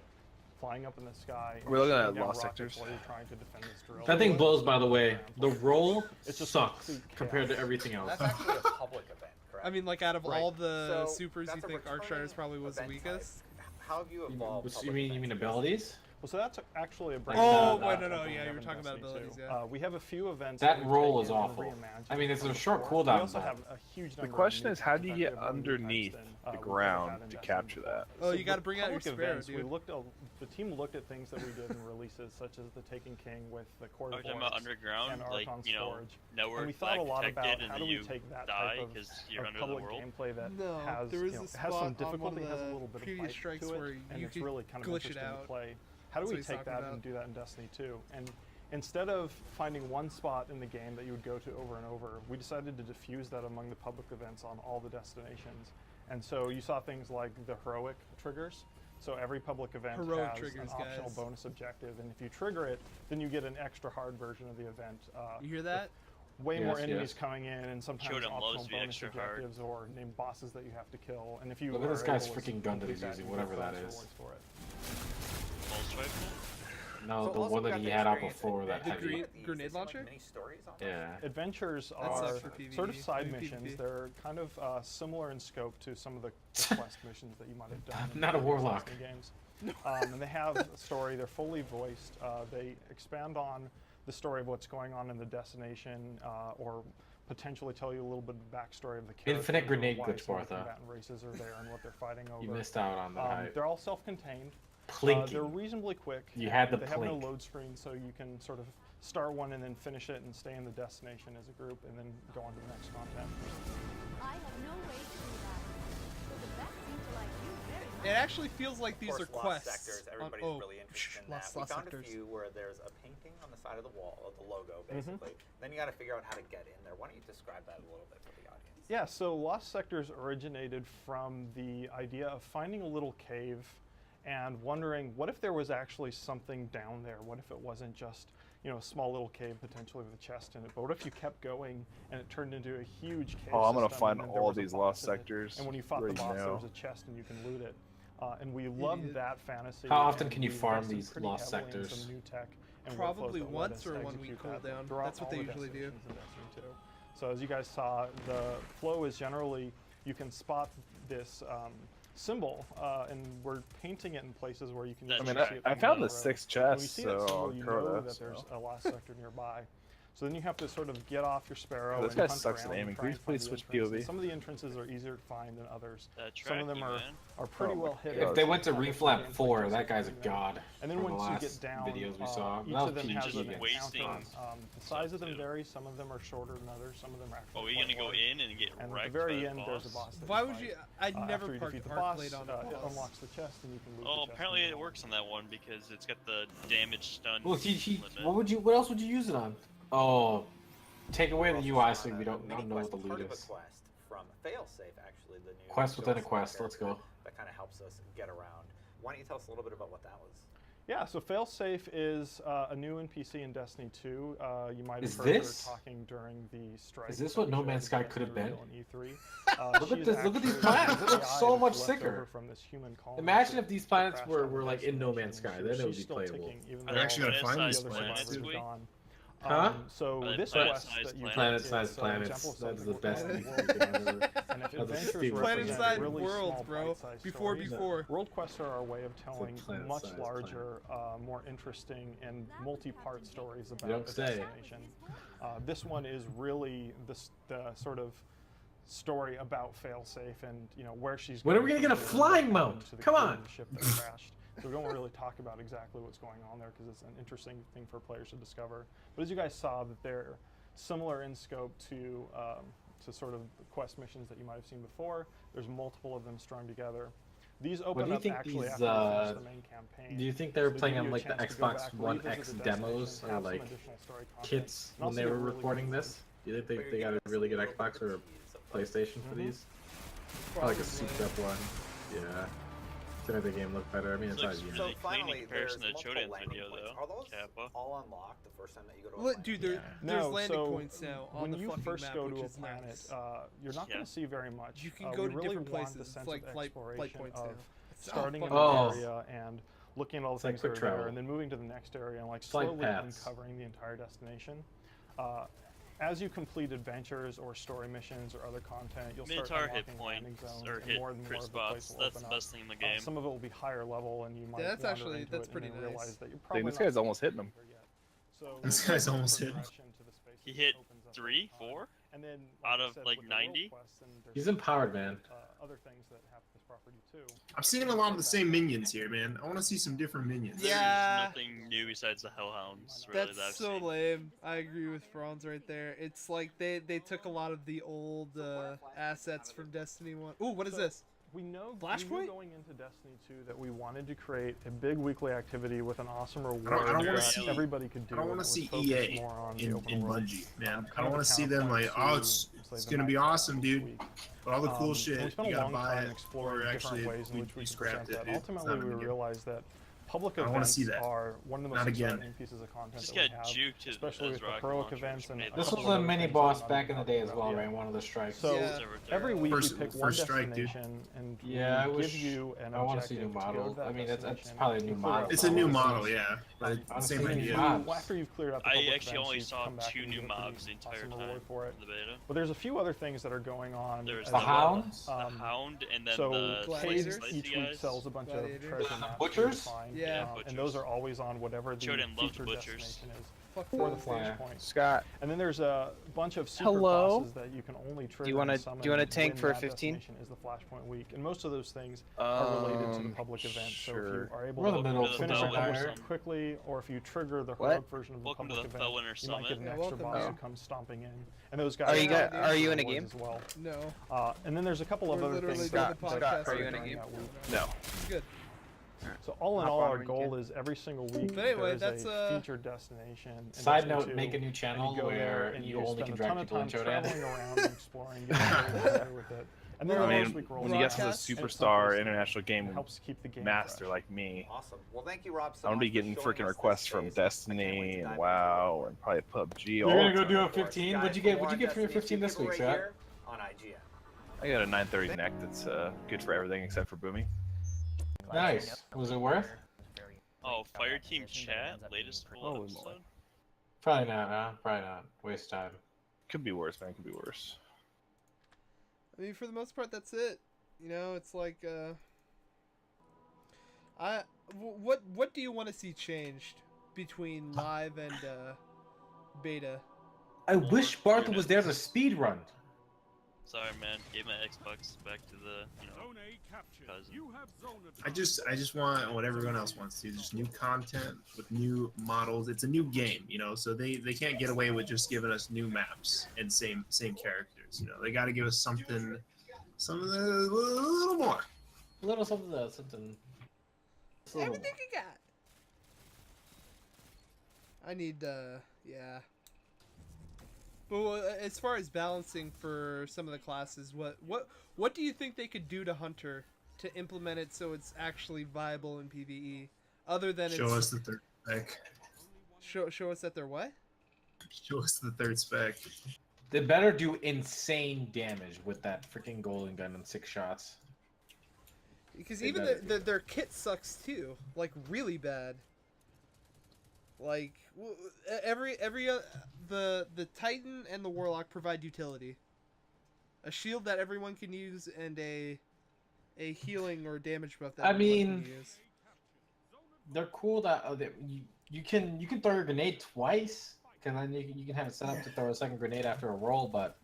S9: flying up in the sky.
S2: We're looking at
S9: shooting down
S2: Lost
S9: rockets
S2: Sectors.
S9: while you're trying to defend this drill.
S3: That thing blows, by the way. The roll
S9: It's just
S3: sucks
S9: complete
S3: compared to
S9: chaos.
S3: everything else.
S8: That's actually a public event, correct?
S1: I mean, like, out of
S3: Right.
S1: all the
S8: So,
S1: supers, you
S8: that's a
S1: think Arcshires
S8: returning
S1: probably was the
S8: event type.
S1: weakest?
S8: How have you evolved?
S3: You mean abilities?
S9: Well, so that's actually a
S3: Oh,
S9: breakdown.
S3: wait,
S1: no,
S9: of what we
S1: yeah,
S9: have
S1: you were
S9: in
S1: talking about
S9: Destiny
S1: abilities,
S9: 2.
S1: yeah.
S9: We have a few events.
S3: That
S9: we've
S3: roll
S9: taken
S3: is
S9: and
S3: awful.
S9: reimagined
S3: I mean, it's a
S9: from
S3: short
S9: before.
S3: cooldown,
S9: We also
S3: but-
S9: have a huge
S2: The
S9: number of
S2: question
S9: new
S2: is, how do you
S9: types,
S2: get
S9: effective new types
S2: underneath
S9: than,
S2: the
S9: we've ever
S2: ground
S9: had in
S2: to
S9: Destiny
S2: capture
S9: before.
S2: that?
S1: Oh, you gotta
S9: with
S1: bring out your
S9: public
S1: sparrow,
S9: events,
S1: dude.
S9: We looked at, the team looked at things that we did in releases, such as the Taken King with the Core
S5: Are you talking about underground,
S9: and
S5: like,
S9: Archon
S5: you know,
S9: Storage.
S5: network
S9: And we thought a lot
S5: protected,
S9: about
S5: and
S9: how
S5: then
S9: do we
S5: you
S9: take that
S5: die
S9: type
S5: because you're
S9: of
S5: under the
S9: public
S5: world?
S9: gameplay that
S1: No,
S9: has,
S1: there was
S9: you know,
S1: a
S9: has
S1: spot
S9: some
S1: on
S9: difficulty,
S1: one of
S9: has a
S1: the
S9: little bit of
S1: previous
S9: bite
S1: strikes
S9: to it,
S1: where
S9: and
S1: you
S9: it's
S1: could
S9: really kind of
S1: glitch it
S9: interesting to
S1: out.
S9: play. How do
S1: That's
S9: we
S1: what he's
S9: take
S1: talking
S9: that
S1: about.
S9: and do that in Destiny 2? And instead of finding one spot in the game that you would go to over and over, we decided to diffuse that among the public events on all the destinations. And so you saw things like the heroic triggers. So every public event
S1: Heroic
S9: has
S1: triggers,
S9: an optional
S1: guys.
S9: bonus objective, and if you trigger it, then you get an extra hard version of the event.
S1: You hear that?
S9: Way more
S3: Yes,
S9: enemies
S3: yes.
S9: coming in, and sometimes
S5: Shodan
S9: optional
S5: loves to be
S9: bonus
S5: extra hard.
S9: objectives or named bosses that you have to kill. And if you
S3: Look at
S9: are
S3: this guy's
S9: able to
S3: freaking gun that he's
S9: complete
S3: using,
S9: you
S3: whatever
S9: get
S3: that
S9: bonus
S3: is.
S9: rewards for it.
S5: Pulse rifle?
S3: No,
S8: So
S3: the
S8: also
S3: one
S8: we
S3: that
S8: got
S3: he
S8: to
S3: had out
S8: experience
S3: before that
S1: The
S3: heavy.
S1: green-
S8: These,
S1: grenade
S8: there's some, like,
S1: launcher?
S8: mini stories on
S3: Yeah.
S9: Adventures
S1: That
S9: are
S1: sucks for PvE.
S9: sort of side
S1: I mean,
S9: missions.
S1: PvP.
S9: They're kind of similar in scope to some of the quest missions that you might have done. in
S3: Not a
S9: previous
S3: warlock.
S9: Destiny games. And they have a story. They're fully voiced. They expand on the story of what's going on in the destination, or potentially tell you a little bit of the backstory of the characters.
S3: Infinite
S9: or
S3: grenade
S9: why
S3: glitch,
S9: some of the
S3: Bartha.
S9: combatant races are there and what they're fighting over.
S3: You missed out on the hype.
S9: They're all self-contained.
S3: Plinky.
S9: They're reasonably quick.
S3: You had the
S9: They have no
S3: plink.
S9: load screen, so you can sort of start one and then finish it and stay in the destination as a group and then go on to the next content.
S10: I have no way to do that. But the vets seem to like you very much.
S1: It actually feels like these are
S8: Lost
S1: quests.
S8: sectors. Everybody's really interested in that. We found a few where there's a painting on the side of the wall of the logo, basically. Then you got to figure out how to get in there. Why don't you describe that a little bit for the audience?
S9: Yeah, so Lost Sectors originated from the idea of finding a little cave and wondering, what if there was actually something down there? What if it wasn't just, you know, a small little cave potentially with a chest in it? But what if you kept going and it turned into a huge cave?
S2: Oh, I'm gonna
S9: system,
S2: find
S9: and then there
S2: all
S9: was a
S2: these
S9: boss
S2: lost
S9: in it,
S2: sectors
S9: and when you fought the
S2: right
S9: boss, there
S2: now.
S9: was a chest and you can loot it. And we loved that fantasy.
S3: How often
S9: and
S3: can you
S9: we
S3: farm
S9: invested
S3: these
S9: pretty
S3: lost
S9: heavily in
S3: sectors?
S9: some new tech and
S1: Probably
S9: workflows that let
S1: once
S9: us
S1: or 1 week
S9: execute that
S1: cooldown.
S9: throughout
S1: That's what they
S9: all the
S1: usually do.
S9: destinations in Destiny 2. So as you guys saw, the flow is generally, you can spot this symbol, and we're painting it in places where you can
S2: I
S9: usually
S2: mean,
S9: see it
S2: I
S9: from
S2: found
S9: the
S2: the
S9: road.
S2: 6th
S9: When you
S2: chest,
S9: see that
S2: so
S9: symbol,
S2: I'll
S9: you
S2: throw
S9: know
S2: that.
S9: that there's a lost sector nearby. So then you have to sort of get off your sparrow.
S2: This
S9: and
S2: guy
S9: hunt
S2: sucks at
S9: around and
S2: aiming.
S9: try
S2: Can we
S9: and find
S2: please
S9: the
S2: switch
S9: entrances.
S2: POV?
S9: Some of the entrances are easier to find than others.
S5: That
S9: Some of them
S5: tracking,
S9: are pretty
S2: Oh my
S9: well hidden.
S3: If they
S2: God.
S3: went to
S9: Almost
S3: Reflap
S9: hidden
S3: 4,
S9: places
S3: that guy's a
S9: to find them.
S3: god.
S9: And then
S3: from the
S9: once you
S3: last
S9: get down,
S3: videos we saw,
S9: each
S3: that was
S9: of them has
S3: PG
S9: an
S3: against
S5: wasting
S9: encounter. The size of them vary. Some of them are shorter than others. Some of them are actually
S5: Oh, are you
S9: quite
S5: gonna go
S9: large.
S5: in and get
S9: And at
S5: wrecked
S9: the very
S5: by
S9: end,
S5: the
S9: there's a
S5: boss?
S9: boss. that
S1: Why
S9: you
S1: would
S9: fight.
S1: you? I
S9: After
S1: never
S9: you
S1: parked
S9: defeat the
S1: hard
S9: boss,
S1: played on the
S9: it
S1: boss.
S9: unlocks the chest and you can loot
S5: Oh,
S9: the chest.
S5: apparently
S9: and
S5: it works on that one because it's got the damage stun
S3: Well,
S5: limit.
S3: what else would you use it on? Oh, take away the
S8: We're
S3: UI
S8: also
S3: so
S8: on
S3: we
S8: a
S3: don't
S8: mini
S3: know what the
S8: quest,
S3: loot
S8: part of a
S3: is.
S8: quest from Failsafe, actually, the new
S3: Quest within a
S8: ghost
S3: quest,
S8: character
S3: let's go.
S8: That kind of helps us get around. Why don't you tell us a little bit about what that was?
S9: Yeah, so Failsafe is a new NPC in Destiny 2. You might have
S3: Is
S9: heard
S3: this-
S9: her talking during the strike.
S3: Is this
S9: that
S3: what
S9: we
S3: No
S9: showed
S3: Man's
S9: at
S3: Sky
S9: the
S3: could have
S9: Destiny
S3: been?
S9: reveal in E3.
S3: Look at
S9: She's
S3: this! Look at these
S9: actually
S3: planets! It
S9: the
S3: looks
S9: AI
S3: so
S9: that's
S3: much
S9: left
S3: sicker.
S9: over from this human colony
S3: Imagine
S9: ship
S3: if these
S9: that
S3: planets
S9: crashed
S3: were
S9: on the
S3: like in No Man's
S9: destination.
S3: Sky. Then it would
S9: She's
S3: be
S9: still
S3: playable.
S9: ticking, even
S5: Are
S9: though
S5: they
S6: actually gotta
S9: all
S6: find
S9: the
S6: these
S9: other
S6: planets,
S9: survivors
S6: too.
S9: are gone.
S3: Huh?
S9: So
S5: Are they
S9: this
S5: planet-sized
S9: quest that you
S5: planets?
S3: Planet-sized planets.
S9: exemplifies
S3: That's the
S9: what
S3: best
S9: the
S3: thing
S9: world
S3: you can
S9: is.
S3: ever.
S9: And if
S3: That's a
S9: adventures
S3: Steve
S9: represent
S1: Planet-sized
S9: really
S1: world,
S9: small,
S1: bro.
S9: bite-sized
S1: Before.
S9: stories, world quests are our way of telling much
S3: planet-sized
S9: larger, more interesting, and multi-part stories about
S3: don't
S9: a
S3: say.
S9: destination. This one is really the sort of story about Failsafe and where she's.
S3: When are we
S9: going
S3: gonna get a
S9: from there
S3: flying
S9: and
S3: mount?
S9: to the
S3: Come
S9: crew of
S3: on.
S9: the ship that crashed. So we don't really talk about exactly what's going on there because it's an interesting thing for players to discover. But as you guys saw, that they're similar in scope to sort of the quest missions that you might have seen before. There's multiple of them strung together. These
S3: What
S9: open
S3: do you
S9: up
S3: think
S9: actually
S3: these,
S9: after you finish the main campaign.
S3: Do you think they were
S9: So
S3: playing
S9: give
S3: on
S9: you a
S3: like the
S9: chance to go
S3: Xbox
S9: back,
S3: One
S9: revisit
S3: X
S9: the
S3: demos
S9: destination,
S3: or
S9: have some
S3: like
S9: additional story content,
S3: kits
S9: and
S3: when
S9: also
S3: they
S9: get
S3: were
S9: really
S3: recording
S9: good
S3: this? Do you
S8: But
S3: think
S8: you're
S3: they got
S8: giving
S3: a
S8: us
S3: really good
S8: little bit
S3: Xbox
S8: of
S3: or a
S8: tease of
S3: PlayStation for these? Or like a souped up one? Yeah. To make the game look better. I mean, it's
S5: Looks
S3: not
S5: really
S8: So
S5: clean in
S8: finally,
S5: comparison
S8: there's
S5: to
S8: multiple
S5: Chodan's
S8: landing
S5: video,
S8: points.
S5: though.
S8: Are those
S5: Kappa.
S8: all unlocked the first time that you go to a
S1: What,
S8: planet?
S1: dude? There's
S9: No,
S1: landing
S9: so
S1: points now on
S9: when
S1: the
S9: you
S1: fucking
S9: first
S1: map,
S9: go
S1: which
S9: to a
S1: is
S9: planet,
S1: nice.
S9: you're not going
S5: Yeah.
S9: to see very much.
S1: You can
S9: We
S1: go to
S9: really
S1: different
S9: want
S1: places.
S9: the
S1: It's
S9: sense
S1: like
S9: of
S1: flight
S9: exploration
S1: points
S9: of
S1: now.
S9: starting in
S3: fucking
S9: one
S3: cool.
S9: area and looking at all the
S3: It's like
S9: things that
S3: quick
S9: are there,
S3: travel.
S9: and then moving to the next area and like
S3: It's like
S9: slowly
S3: paths.
S9: uncovering the entire destination. As you complete adventures or story missions or other content, you'll start
S5: Minotaur hit
S9: unlocking landing
S5: points
S9: zones
S5: or
S9: and
S5: hit
S9: more and more
S5: crit
S9: of the place
S5: spots.
S9: will
S5: That's
S9: open
S5: the
S9: up.
S5: best thing in the game.
S9: Some of it will be higher level, and you might
S1: that's
S9: wander
S1: actually-
S9: into
S1: that's
S9: it
S1: pretty
S9: and then
S1: nice.
S9: realize that you're
S2: Dang,
S9: probably
S2: this
S9: not
S2: guy's almost hitting him.
S9: there yet. So
S6: This
S9: with
S6: guy's
S9: the
S6: almost hitting.
S9: progression to the spaces,
S5: He
S9: it
S5: hit
S9: opens up
S5: 3,
S9: over time.
S5: 4?
S9: And then,
S5: out
S9: I
S5: of,
S9: said,
S5: like,
S9: with the world
S5: 90?
S9: quests, and there's
S3: He's
S9: some
S3: empowered, man.
S9: Other things that have this property too.
S6: I'm seeing a lot of the same minions here, man. I want to see some different minions.
S1: Yeah.
S5: There's nothing new besides the Hellhounds, really, that I've
S1: That's so
S5: seen.
S1: lame. I agree with Franz right there. It's like they took a lot of the old assets from Destiny 1. Ooh, what is this?
S9: We know
S1: Flashpoint?
S9: going into Destiny 2 that we wanted to create a big weekly activity with an awesome reward
S6: I don't
S5: wanna
S9: that
S5: see-
S9: everybody could do.
S6: I don't
S9: and
S6: want to
S9: it was
S6: see
S9: focused
S6: EA
S9: more on the
S6: in
S9: open world.
S6: Bungie, man. I
S9: Kind
S6: don't
S9: of
S6: want to see them
S9: counterpoint
S6: like, oh,
S9: to,
S6: it's
S9: say,
S6: gonna be
S9: the
S6: awesome,
S9: Night
S6: dude.
S9: week.
S6: But all the cool
S9: and we
S6: shit,
S9: spent
S6: you
S9: a
S6: gotta
S9: long
S6: buy
S9: time
S6: it,
S9: exploring
S6: or
S9: different
S6: actually
S9: ways in which we could
S6: scrapped
S9: present
S6: it,
S9: that.
S6: dude. It's not
S9: Ultimately,
S6: in
S9: we
S6: the game.
S9: realized that public
S6: I don't wanna
S9: events
S6: see that.
S9: are one of the
S6: Not
S9: most
S6: again.
S9: exciting pieces of content
S5: Just
S9: that we
S5: get
S9: have,
S5: juked
S9: especially with the
S5: rocket
S9: heroic
S5: launchers
S9: events and
S5: made
S3: This
S9: couple
S3: was
S9: of
S3: a
S9: other
S3: mini
S9: things
S3: boss
S9: that I'm
S3: back in
S9: not
S3: the day
S9: talking
S3: as well,
S9: about
S3: right?
S9: yet.
S3: One of the strikes.
S9: So
S1: Yeah.
S9: every week
S6: First-
S9: we pick one
S6: first strike, dude.
S9: destination and
S3: Yeah, I
S9: we
S3: wish-
S9: give you an
S3: I wanna see
S9: objective
S3: new
S9: to go
S3: model.
S9: to that
S3: I mean, it's
S9: destination
S3: probably a new
S9: and clear out
S3: model.
S6: It's a new
S9: all the
S6: model,
S9: things.
S6: yeah. But
S3: I wanna
S6: same
S3: see new
S6: idea.
S3: mobs.
S9: After you've cleared out the
S5: I
S9: public
S5: actually
S9: events,
S5: only
S9: you
S5: saw
S9: come back
S5: 2
S9: and
S5: new
S9: you get
S5: mobs the
S9: the
S5: entire
S9: awesome
S5: time
S9: reward for it.
S5: in the beta.
S9: But there's a few other things that are going on.
S5: There's
S9: as
S3: The
S9: well.
S3: hounds?
S5: The Hound and then
S9: So
S5: the
S1: Gladiators?
S5: slicey
S9: each week
S5: guys.
S9: sells a bunch of
S1: Gladiators.
S9: treasure maps.
S3: Butchers?
S9: that you find,
S1: Yeah.
S9: and those are always on whatever the
S5: Chodan loves
S9: featured
S5: butchers.
S9: destination is.
S1: fuck's
S9: for the
S1: that?
S9: flashpoint.
S11: Scott.
S9: And then there's a bunch of super
S11: Hello?
S9: classes that you can only trigger.
S11: Do you want
S9: and
S11: to
S9: summon
S11: tank
S9: when
S11: for a
S9: that
S11: 15?
S9: destination is the flashpoint week, and most of those things are related to the public event. So if you are able
S3: We're in the
S9: to
S3: middle of
S9: finish
S3: something
S9: a
S3: right
S9: quest
S3: now.
S9: quickly, or if you trigger the
S11: What?
S9: heroic version of the
S5: Welcome to
S9: public
S5: the
S9: event,
S5: Felwinter
S9: you might get an
S5: Summit.
S9: extra
S1: welcome.
S9: boss
S11: Oh.
S9: who comes stomping in, and those guys.
S11: Are you
S1: guys-
S11: are you in a
S9: rewards
S11: game?
S9: as well?
S1: No.
S9: And then there's a couple of
S1: We're
S9: other
S1: literally
S9: things.
S1: doing
S11: Scott,
S1: the
S11: Scott,
S1: podcast
S11: are you
S1: right
S11: in a
S1: now.
S11: game?
S2: No.
S1: It's good.
S9: So all in
S11: Hop
S9: all,
S11: on
S9: our
S11: when you
S9: goal
S11: can.
S9: is every single week
S1: But anyway,
S9: there is
S1: that's,
S9: a featured destination. in
S3: Side
S9: Destiny
S3: note:
S9: 2,
S3: make a new
S9: and
S3: channel
S9: you go there
S3: where
S9: and
S3: you only
S9: spend
S3: can
S9: a
S3: drag
S9: ton of
S3: people in
S9: time
S3: Jodan.
S9: traveling around and exploring, getting really familiar with it. And then
S2: I
S9: the
S2: mean,
S9: first week rolls
S2: when you get to the
S1: Broadcast?
S2: superstar international
S9: it
S2: game
S9: helps keep the game
S2: master
S9: fresh.
S2: like me,
S8: Awesome. Well, thank you, Rob. So
S2: I'm gonna be
S8: much for
S2: getting
S8: showing
S2: freaking
S8: us
S2: requests
S8: this
S2: from
S8: space. I can't wait
S2: Destiny
S8: to
S2: and
S8: dive into
S2: WoW
S8: it.
S2: and probably PUBG.
S3: You're
S2: all
S3: gonna
S2: the
S3: go
S2: time.
S3: do a
S8: Of course.
S3: 15.
S8: Guys,
S3: What'd you
S8: for
S3: get?
S8: more
S3: What'd you get for your
S8: Destiny
S3: 15 this
S8: 2
S3: week,
S8: right
S3: Scott?
S8: here on IGN.
S2: I got a 930 neck that's good for everything except for booming.
S3: Nice. Was it worth?
S5: Oh, Fireteam Chat, latest full
S2: Holy
S5: episode.
S2: moly.
S3: Probably not. Huh? Probably not. Waste time.
S2: Could be worse, man. Could be worse.
S1: I mean, for the most part, that's it. You know, it's like, what do you want to see changed between live and beta?
S3: I wish Bartha was there to speed run.
S5: Sorry, man. Gave my Xbox back to the, cousin.
S6: I just want what everyone else wants to, just new content with new models. It's a new game, you know, so they can't get away with just giving us new maps and same characters. You know, they got to give us something a little more.
S3: A little something. Something.
S1: Everything you got. I need, yeah. But as far as balancing for some of the classes, what do you think they could do to Hunter to implement it so it's actually viable in PvE, other than
S6: Show us the third spec.
S1: Show us that they're what?
S6: Show us the third spec.
S3: They better do insane damage with that freaking golden gun in 6 shots.
S1: Because
S3: They
S1: even
S3: better
S1: their kit sucks too, like really bad. Like the Titan and the Warlock provide utility. A shield that everyone can use and a healing or damage buff that
S3: I
S1: everyone
S3: mean,
S1: can use.
S3: they're cool that you can throw your grenade twice, and then you can have it set up to throw a second grenade after a roll. But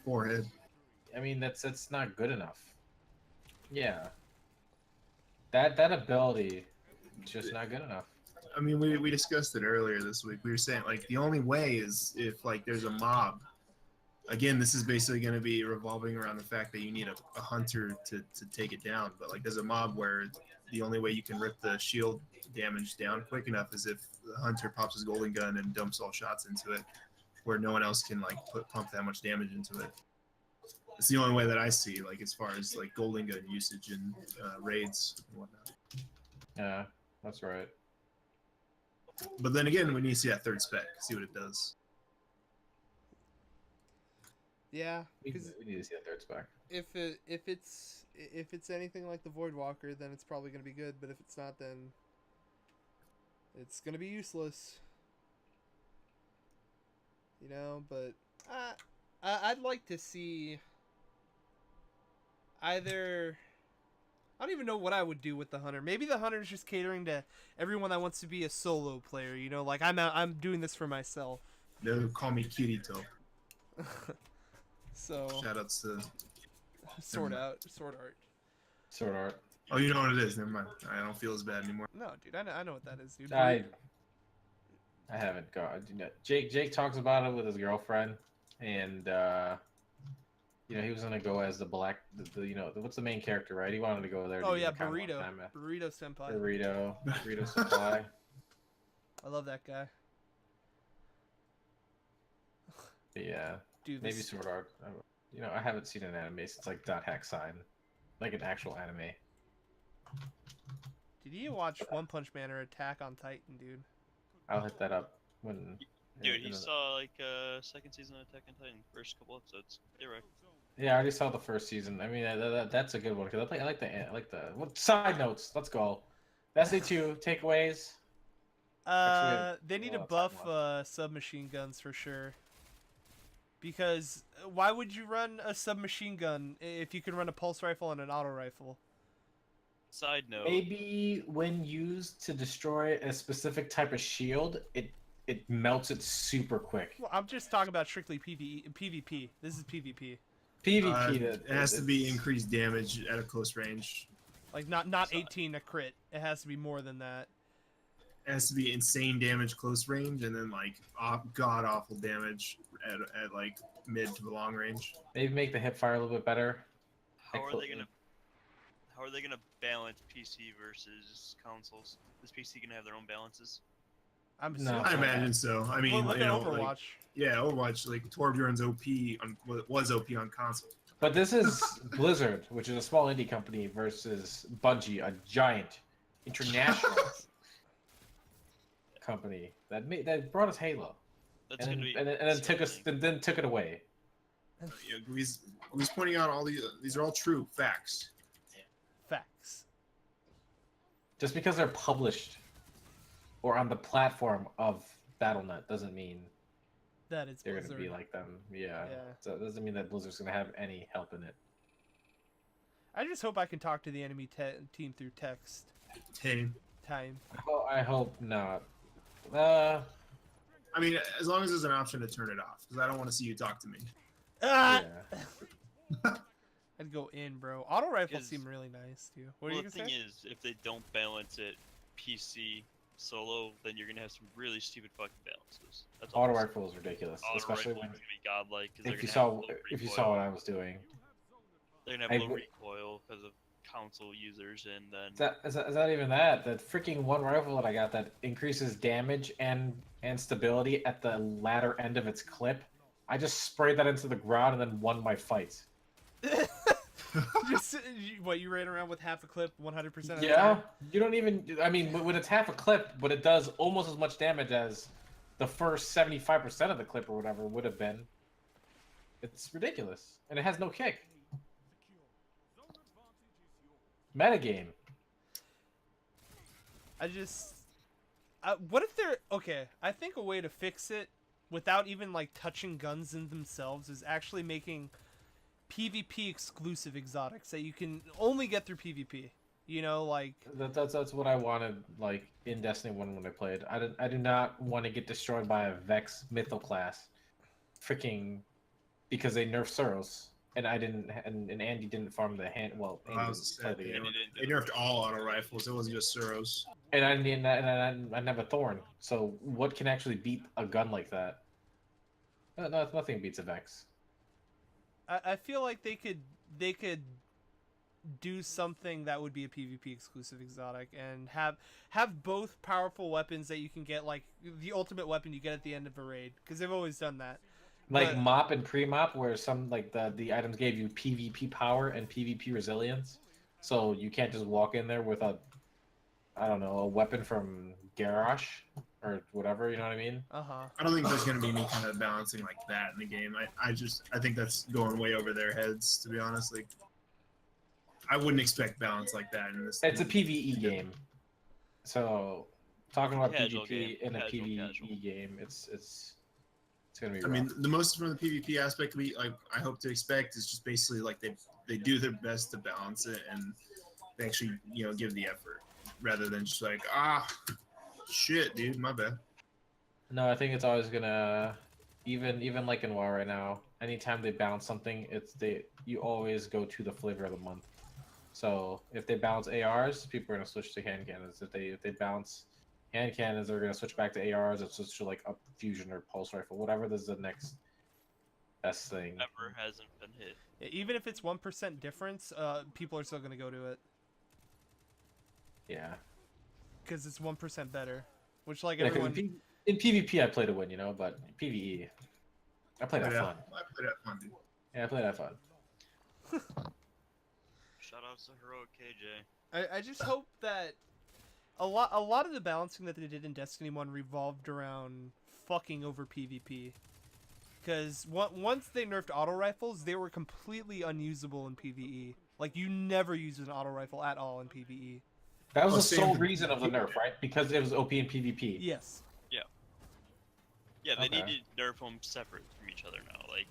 S6: Forehead.
S3: I mean, that's not good enough. Yeah, that ability is just not good enough.
S6: I mean, we discussed it earlier this week. We were saying, like, the only way is if, like, there's a mob. Again, this is basically going to be revolving around the fact that you need a hunter to take it down. But, like, there's a mob where the only way you can rip the shield damage down quick enough is if the hunter pops his golden gun and dumps all shots into it, where no one else can, like, pump that much damage into it. It's the only way that I see, like, as far as, like, golden gun usage and raids and whatnot.
S3: Yeah, that's right.
S6: But then again, we need to see that third spec, see what it does.
S1: Yeah,
S3: We
S1: because
S3: need to see that third spec.
S1: if it's anything like the Voidwalker, then it's probably gonna be good. But if it's not, then it's gonna be useless. You know, but I'd like to see either. I don't even know what I would do with the hunter. Maybe the hunter is just catering to everyone that wants to be a solo player. You know, like I'm doing this for myself.
S6: They'll call me Kirito.
S1: So
S6: Shoutouts to
S1: Sword Art.
S3: Sword Art.
S6: Oh, you know what it is. Never mind. I don't feel as bad anymore.
S1: No, dude, I know what that is, dude.
S3: I haven't got. Jake talks about it with his girlfriend, and you know, he was gonna go as the black, you know, what's the main character, right? He wanted to go there.
S1: Oh yeah, Burrito Senpai.
S3: Burrito Supply.
S1: I love that guy.
S3: Yeah,
S1: Dude,
S3: maybe
S1: this...
S3: Sword Art. You know, I haven't seen an anime since like Dot Hack Sign, like an actual anime.
S1: Did you watch One Punch Man or Attack on Titan, dude?
S3: I'll hit that up when.
S5: Dude, he saw like second season of Attack on Titan, first couple episodes. You're right.
S3: Yeah, I already saw the first season. I mean, that's a good one because I like the. What side notes? Let's go. Destiny 2 takeaways.
S1: They need to buff submachine guns for sure. Because why would you run a submachine gun if you can run a pulse rifle and an auto rifle?
S5: Side note.
S3: Maybe when used to destroy a specific type of shield, it it melts it super quick.
S1: Well, I'm just talking about strictly PvP. This is PvP.
S3: PvP,
S6: it has to be increased damage at a close range.
S1: Like not 18 a crit. It has to be more than that.
S6: It has to be insane damage close range, and then like god awful damage at like mid to the long range.
S3: Maybe make the hip fire a little bit better.
S5: How are they gonna balance PC versus consoles? Is PC gonna have their own balances?
S6: I imagine so. I mean,
S1: look
S6: you
S1: at
S6: know,
S1: Overwatch.
S6: like, yeah, Overwatch. Like Torbjorn's was OP on console.
S3: But this is Blizzard, which is a small indie company, versus Bungie, a giant international company that brought us Halo,
S5: That's
S3: and
S5: gonna be
S3: then took it away.
S6: He's pointing out all these are all true facts.
S1: Facts.
S3: Just because they're published or on the platform of BattleNet doesn't mean
S1: that it's
S3: they're
S1: Blizzard.
S3: gonna be like them. Yeah. So it doesn't mean that Blizzard's gonna have any help in it.
S1: I just hope I can talk to the enemy team through text. Time.
S3: I hope not.
S6: I mean, as long as there's an option to turn it off, because I don't want to see you talk to me.
S1: Ah! I'd go in, bro. Auto rifles seem really nice too. What are you
S5: the
S1: gonna
S5: thing
S1: say?
S5: is, if they don't balance it PC solo, then you're gonna have some really stupid fucking balances. That's all
S3: Auto rifle is ridiculous, especially when
S5: gonna be godlike.
S3: if you saw what I was doing.
S5: They're gonna have low recoil because of console users, and then
S3: Is that even that? That freaking one rifle that I got that increases damage and stability at the latter end of its clip. I just sprayed that into the ground and then won my fight.
S1: Just what, you ran around with half a clip 100%?
S3: Yeah, you don't even. I mean, when it's half a clip, but it does almost as much damage as the first 75% of the clip or whatever would have been. It's ridiculous, and it has no kick. Metagame.
S1: What if they're okay? I think a way to fix it without even like touching guns in themselves is actually making PvP exclusive exotics that you can only get through PvP. You know, like
S3: that's what I wanted, like in Destiny 1 when I played. I do not want to get destroyed by a Vex Mythal class, freaking, because they nerfed Suros, and I didn't, and Andy didn't farm the hand. Well, Andy didn't play the game.
S6: They nerfed all auto rifles. It wasn't just Suros.
S3: And I didn't, and I have a Thorn. So what can actually beat a gun like that? No, nothing beats a Vex.
S1: I feel like they could do something that would be a PvP exclusive exotic and have both powerful weapons that you can get, like the ultimate weapon you get at the end of a raid, because they've always done that.
S3: Like mop and pre-mop, where some like the items gave you PvP power and PvP resilience, so you can't just walk in there with a weapon from Garrosh or whatever, you know what I mean?
S6: I don't think there's going to be any kind of balancing like that in the game. I think that's going way over their heads, to be honest. Like, I wouldn't expect balance like that in this.
S3: It's a PvE game, so talking about
S5: Casual
S3: PvP
S5: game.
S3: in a
S5: Casual.
S3: PvE game, it's gonna be rough.
S6: I mean, the most from the PvP aspect I hope to expect is just basically like they do their best to balance it, and they actually give the effort rather than just like shit, dude, my bad.
S3: No, I think it's always gonna, even like in WoW right now, anytime they balance something, you always go to the flavor of the month. So if they balance ARs, people are gonna switch to hand cannons. If they balance hand cannons, they're gonna switch back to ARs or switch to like a fusion or pulse rifle, whatever is the next best thing.
S5: Never hasn't been hit.
S1: Even if it's 1% difference, people are still gonna go to it.
S3: Yeah.
S1: Because it's 1% better, which like
S3: Yeah,
S1: everyone.
S3: In PvP, I play to win, but PvE, I play that fun.
S6: I play that fun, dude.
S3: Yeah, I play that fun.
S5: Shout out to Heroic KJ.
S1: I just hope that a lot of the balancing that they did in Destiny 1 revolved around fucking over PvP. Because once they nerfed auto rifles, they were completely unusable in PvE. Like, you never used an auto rifle at all in PvE.
S3: That was the sole reason of the nerf, right? Because it was OP in PvP.
S1: Yes.
S5: Yeah, they need to nerf them separate from each other now. Like,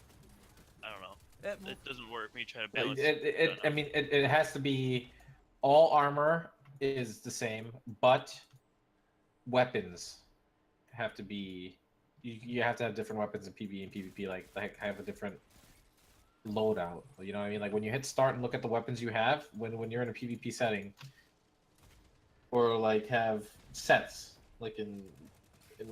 S5: I don't know. It doesn't work when you try to balance
S3: I mean, it has to be all armor is the same, but weapons have to be. You have to have different weapons in PvE and PvP. Like have a different loadout. You know what I mean? Like when you hit start and look at the weapons you have when you're in a PvP setting, or like have sets like in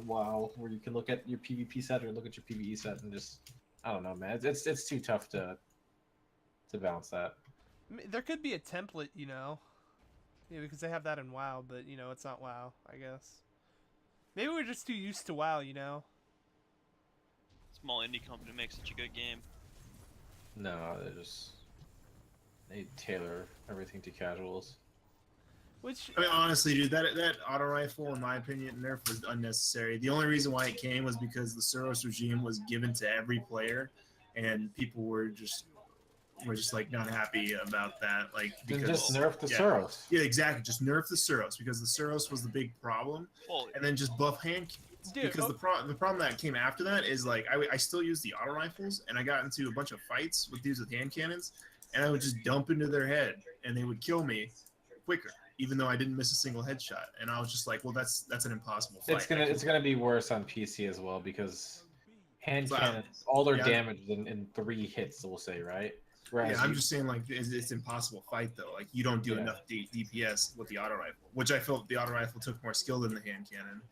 S3: WoW where you can look at your PvP set or look at your PvE set and just I don't know, man. It's too tough to balance that.
S1: I mean, there could be a template, you know. Yeah, because they have that in WoW, but you know it's not WoW, I guess. Maybe we're just too used to WoW, you know.
S5: Small indie company makes such a good game.
S3: No, they tailor everything to casuals.
S1: Which
S6: I mean, honestly, dude, that auto rifle, in my opinion, nerf was unnecessary. The only reason why it came was because the Suros regime was given to every player, and people were just like not happy about that. Like because
S3: then just nerf the Suros.
S6: Yeah, exactly. Just nerf the Suros because the Suros was the big problem, and then just buff hand cannons.
S1: Dude,
S6: because the problem that came after that is like I still use the auto rifles, and I got into a bunch of fights with dudes with hand cannons, and I would just dump into their head, and they would kill me quicker, even though I didn't miss a single headshot. And I was just like, well, that's an impossible fight.
S3: It's gonna be worse on PC as well because hand cannons, all their damage in 3 hits, we'll say, right? Whereas
S6: I'm just saying, like, it's impossible fight though. Like, you don't do enough DPS with the auto rifle, which I felt the auto rifle took more skill than the hand cannon,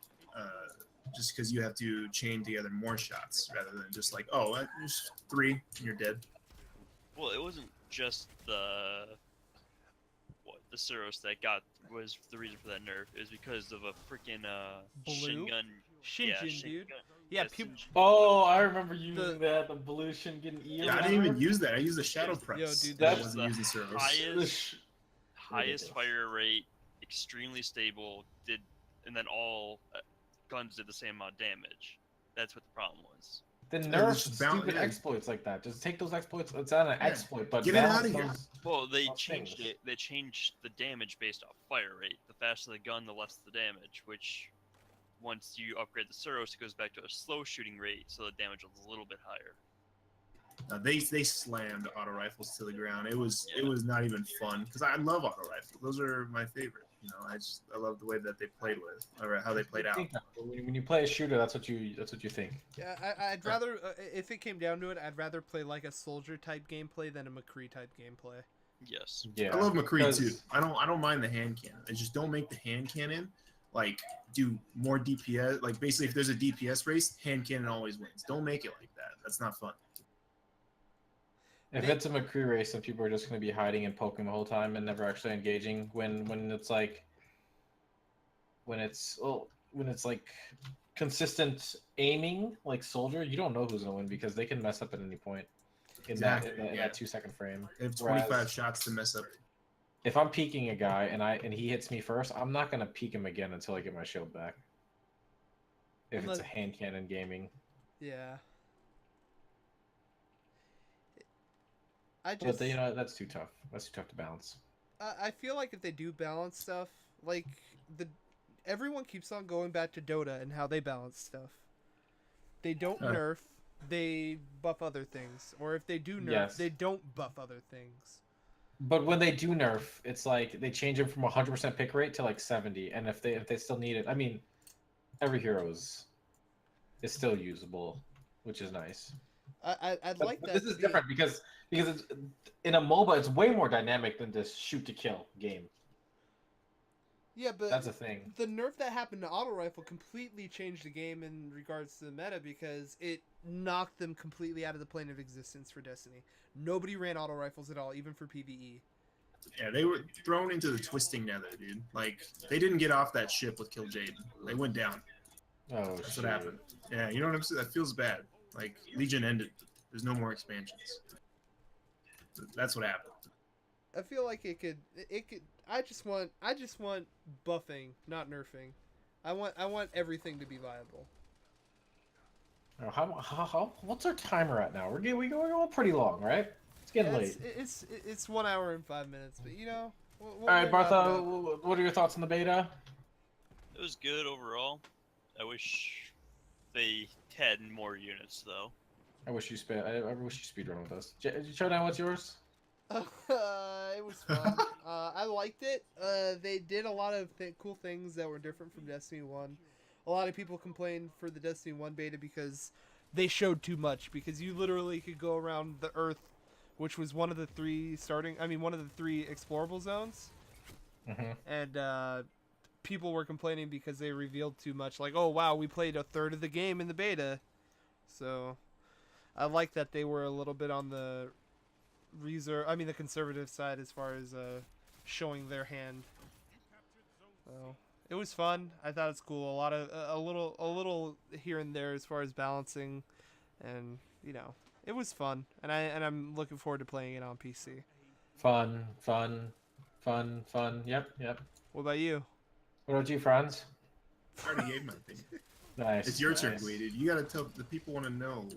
S6: just because you have to chain together more shots rather than just like, oh, just 3 and you're dead.
S5: Well, it wasn't just the Suros that was the reason for that nerf. It was because of a freaking Shingun.
S1: Shinjin, dude. Yeah, people.
S3: Oh, I remember using the blue Shingun E.
S6: Yeah, I didn't even use that. I used the Shadow Press.
S1: Yo, dude,
S5: that
S6: wasn't using Suros.
S5: Highest fire rate, extremely stable, and then all guns did the same amount of damage. That's what the problem was.
S3: Then nerf stupid exploits like that. Just take those exploits. It's not an exploit, but
S6: get it out of here.
S5: Well, they changed it. They changed the damage based off fire rate. The faster the gun, the less the damage. Which, once you upgrade the Suros, it goes back to a slow shooting rate, so the damage was a little bit higher.
S6: They slammed auto rifles to the ground. It was not even fun because I love auto rifles. Those are my favorite. You know, I love the way that they played with, or how they played out.
S3: When you play a shooter, that's what you think.
S1: Yeah, I'd rather if it came down to it, I'd rather play like a soldier type gameplay than a McCree type gameplay.
S5: Yes.
S3: Yeah.
S6: I love McCree too. I don't mind the hand cannon. I just don't make the hand cannon like do more DPS. Like basically, if there's a DPS race, hand cannon always wins. Don't make it like that. That's not fun.
S3: If it's a McCree race, then people are just going to be hiding and poking the whole time and never actually engaging. When it's like, when it's like consistent aiming, like soldier, you don't know who's going to win because they can mess up at any point in that 2-second frame.
S6: They have 25 shots to mess up.
S3: If I'm peeking a guy and he hits me first, I'm not going to peek him again until I get my shield back. If it's a hand cannon gaming.
S1: Yeah.
S3: But you know, that's too tough. That's too tough to balance.
S1: I feel like if they do balance stuff, like everyone keeps on going back to Dota and how they balance stuff. They don't nerf, they buff other things, or if they do nerf, they don't buff other things.
S3: But when they do nerf, it's like they change it from 100% pick rate to like 70, and if they still need it, I mean, every hero is still usable, which is nice.
S1: I'd like that.
S3: This is different because it's, in a MOBA, it's way more dynamic than this shoot to kill game.
S1: Yeah, but
S3: that's a thing.
S1: The nerf that happened to auto rifle completely changed the game in regards to the meta because it knocked them completely out of the plane of existence for Destiny. Nobody ran auto rifles at all, even for PvE.
S6: Yeah, they were thrown into the twisting nether, dude. Like they didn't get off that ship with Kill Jade. They went down.
S3: Oh,
S6: that's what happened. Yeah, you know what I'm saying? That feels bad. Like Legion ended. There's no more expansions. That's what happened.
S1: I feel like it could. I just want buffing, not nerfing. I want everything to be viable.
S3: What's our timer at now? We're going pretty long, right? It's getting late.
S1: It's 1 hour and 5 minutes, but you know.
S3: All right, Bartha, what are your thoughts on the beta?
S5: It was good overall. I wish they had more units though.
S3: I wish you speedrun with us. Showdown, what's yours?
S1: It was fun. I liked it. They did a lot of cool things that were different from Destiny 1. a lot of people complained for the Destiny 1 beta because they showed too much, because you literally could go around the Earth, which was one of the three explorable zones. And people were complaining because they revealed too much. Like, oh wow, we played a third of the game in the beta. So I like that they were a little bit on the the conservative side as far as showing their hand. So it was fun. I thought it's cool. A little here and there as far as balancing, and it was fun. And I'm looking forward to playing it on PC.
S3: Fun. Yep.
S1: What about you?
S3: What about you, Franz?
S6: I already gave my opinion.
S3: Nice.
S6: It's your turn, Glee, dude. You gotta tell the people want to know.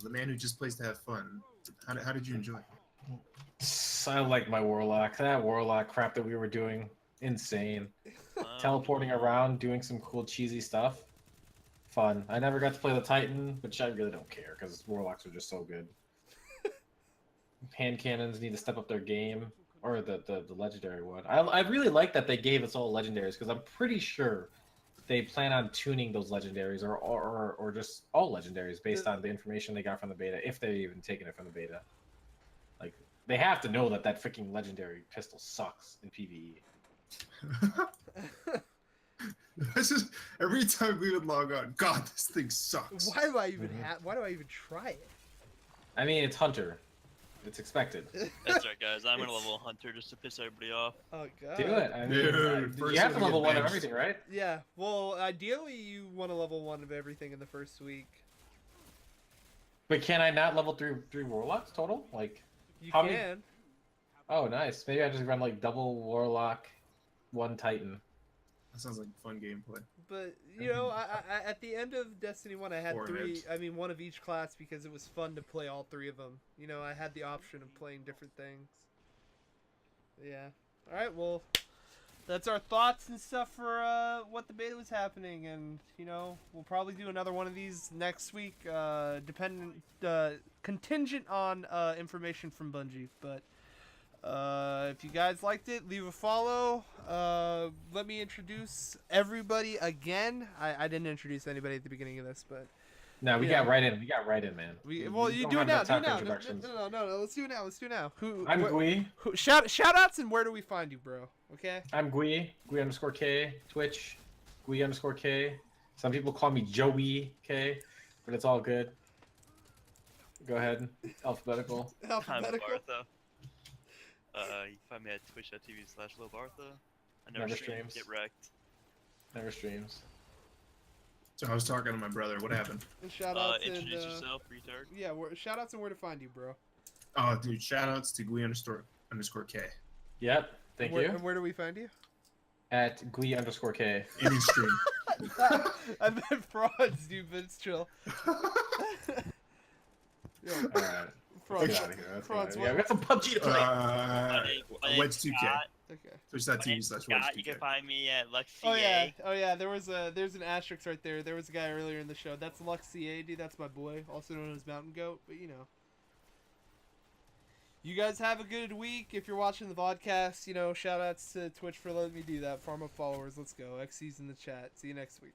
S6: The man who just plays to have fun. How did you enjoy it?
S3: I like my Warlock. That Warlock crap that we were doing, insane. Teleporting around, doing some cool cheesy stuff. Fun. I never got to play the Titan, which I really don't care because Warlocks are just so good. Hand cannons need to step up their game, or the legendary one. I really like that they gave us all legendaries, because I'm pretty sure they plan on tuning those legendaries or just all legendaries based on the information they got from the beta, if they're even taking it from the beta. Like, they have to know that freaking legendary pistol sucks in PvE.
S6: This is every time we would log on. God, this thing sucks.
S1: Why do I even try it?
S3: I mean, it's Hunter. It's expected.
S5: That's right, guys. I'm gonna level Hunter just to piss everybody off.
S1: Oh god.
S3: Do it. I mean, you have to level 1 of everything, right?
S1: Yeah. Well, ideally, you want to level 1 of everything in the first week.
S3: But can I not level 3 Warlocks total? like?
S1: You
S3: how
S1: can.
S3: Many... Oh, nice. Maybe I just run like double Warlock, 1 Titan.
S6: That sounds like fun gameplay.
S1: But I at the end of Destiny 1, I had 3. I mean, 1 of each class, because it was fun to play all 3 of them. I had the option of playing different things. Yeah. All right. Well, that's our thoughts and stuff for what the beta was happening, and we'll probably do another one of these next week, contingent on information from Bungie. But if you guys liked it, leave a follow. Let me introduce everybody again. I didn't introduce anybody at the beginning of this, but
S3: no, we got right in. We got right in, man.
S1: Well, you do it now. Do it now. No. Let's do it now. Let's do it now.
S3: I'm Gui.
S1: Shout outs, and where do we find you, bro? Okay.
S3: I'm Gui. Gui_K. Twitch. Gui_K. Some people call me Joey K, but it's all good. Go ahead. Alphabetical.
S5: I'm Bartha. You can find me at twitch.tv/LoBartha. I never
S3: streams.
S5: Get wrecked.
S3: Never streams.
S6: So I was talking to my brother. What happened?
S1: And shout outs
S5: introduce yourself, retard.
S1: Yeah, shout outs and where to find you, bro.
S6: Oh, dude, shout outs to Gui_K.
S3: Yep. Thank you.
S1: And where do we find you?
S3: At Gui_K.
S6: Any stream.
S1: I meant frauds, dude, but it's chill.
S3: Alright.
S1: Frauds.
S3: Get out of here.
S1: Frauds.
S3: Yeah, we got some PUBG to play.
S6: Wedge 2K.
S1: Okay.
S6: Twitch.tv/Wedge2K.
S5: You can find me at LuxCA.
S1: Oh yeah. There's an asterisk right there. There was a guy earlier in the show. That's LuxCA, dude. That's my boy, also known as Mountain Goat. But you guys have a good week. If you're watching the podcast, shout outs to Twitch for letting me do that. Farm up followers. Let's go. XC's in the chat. See you next week.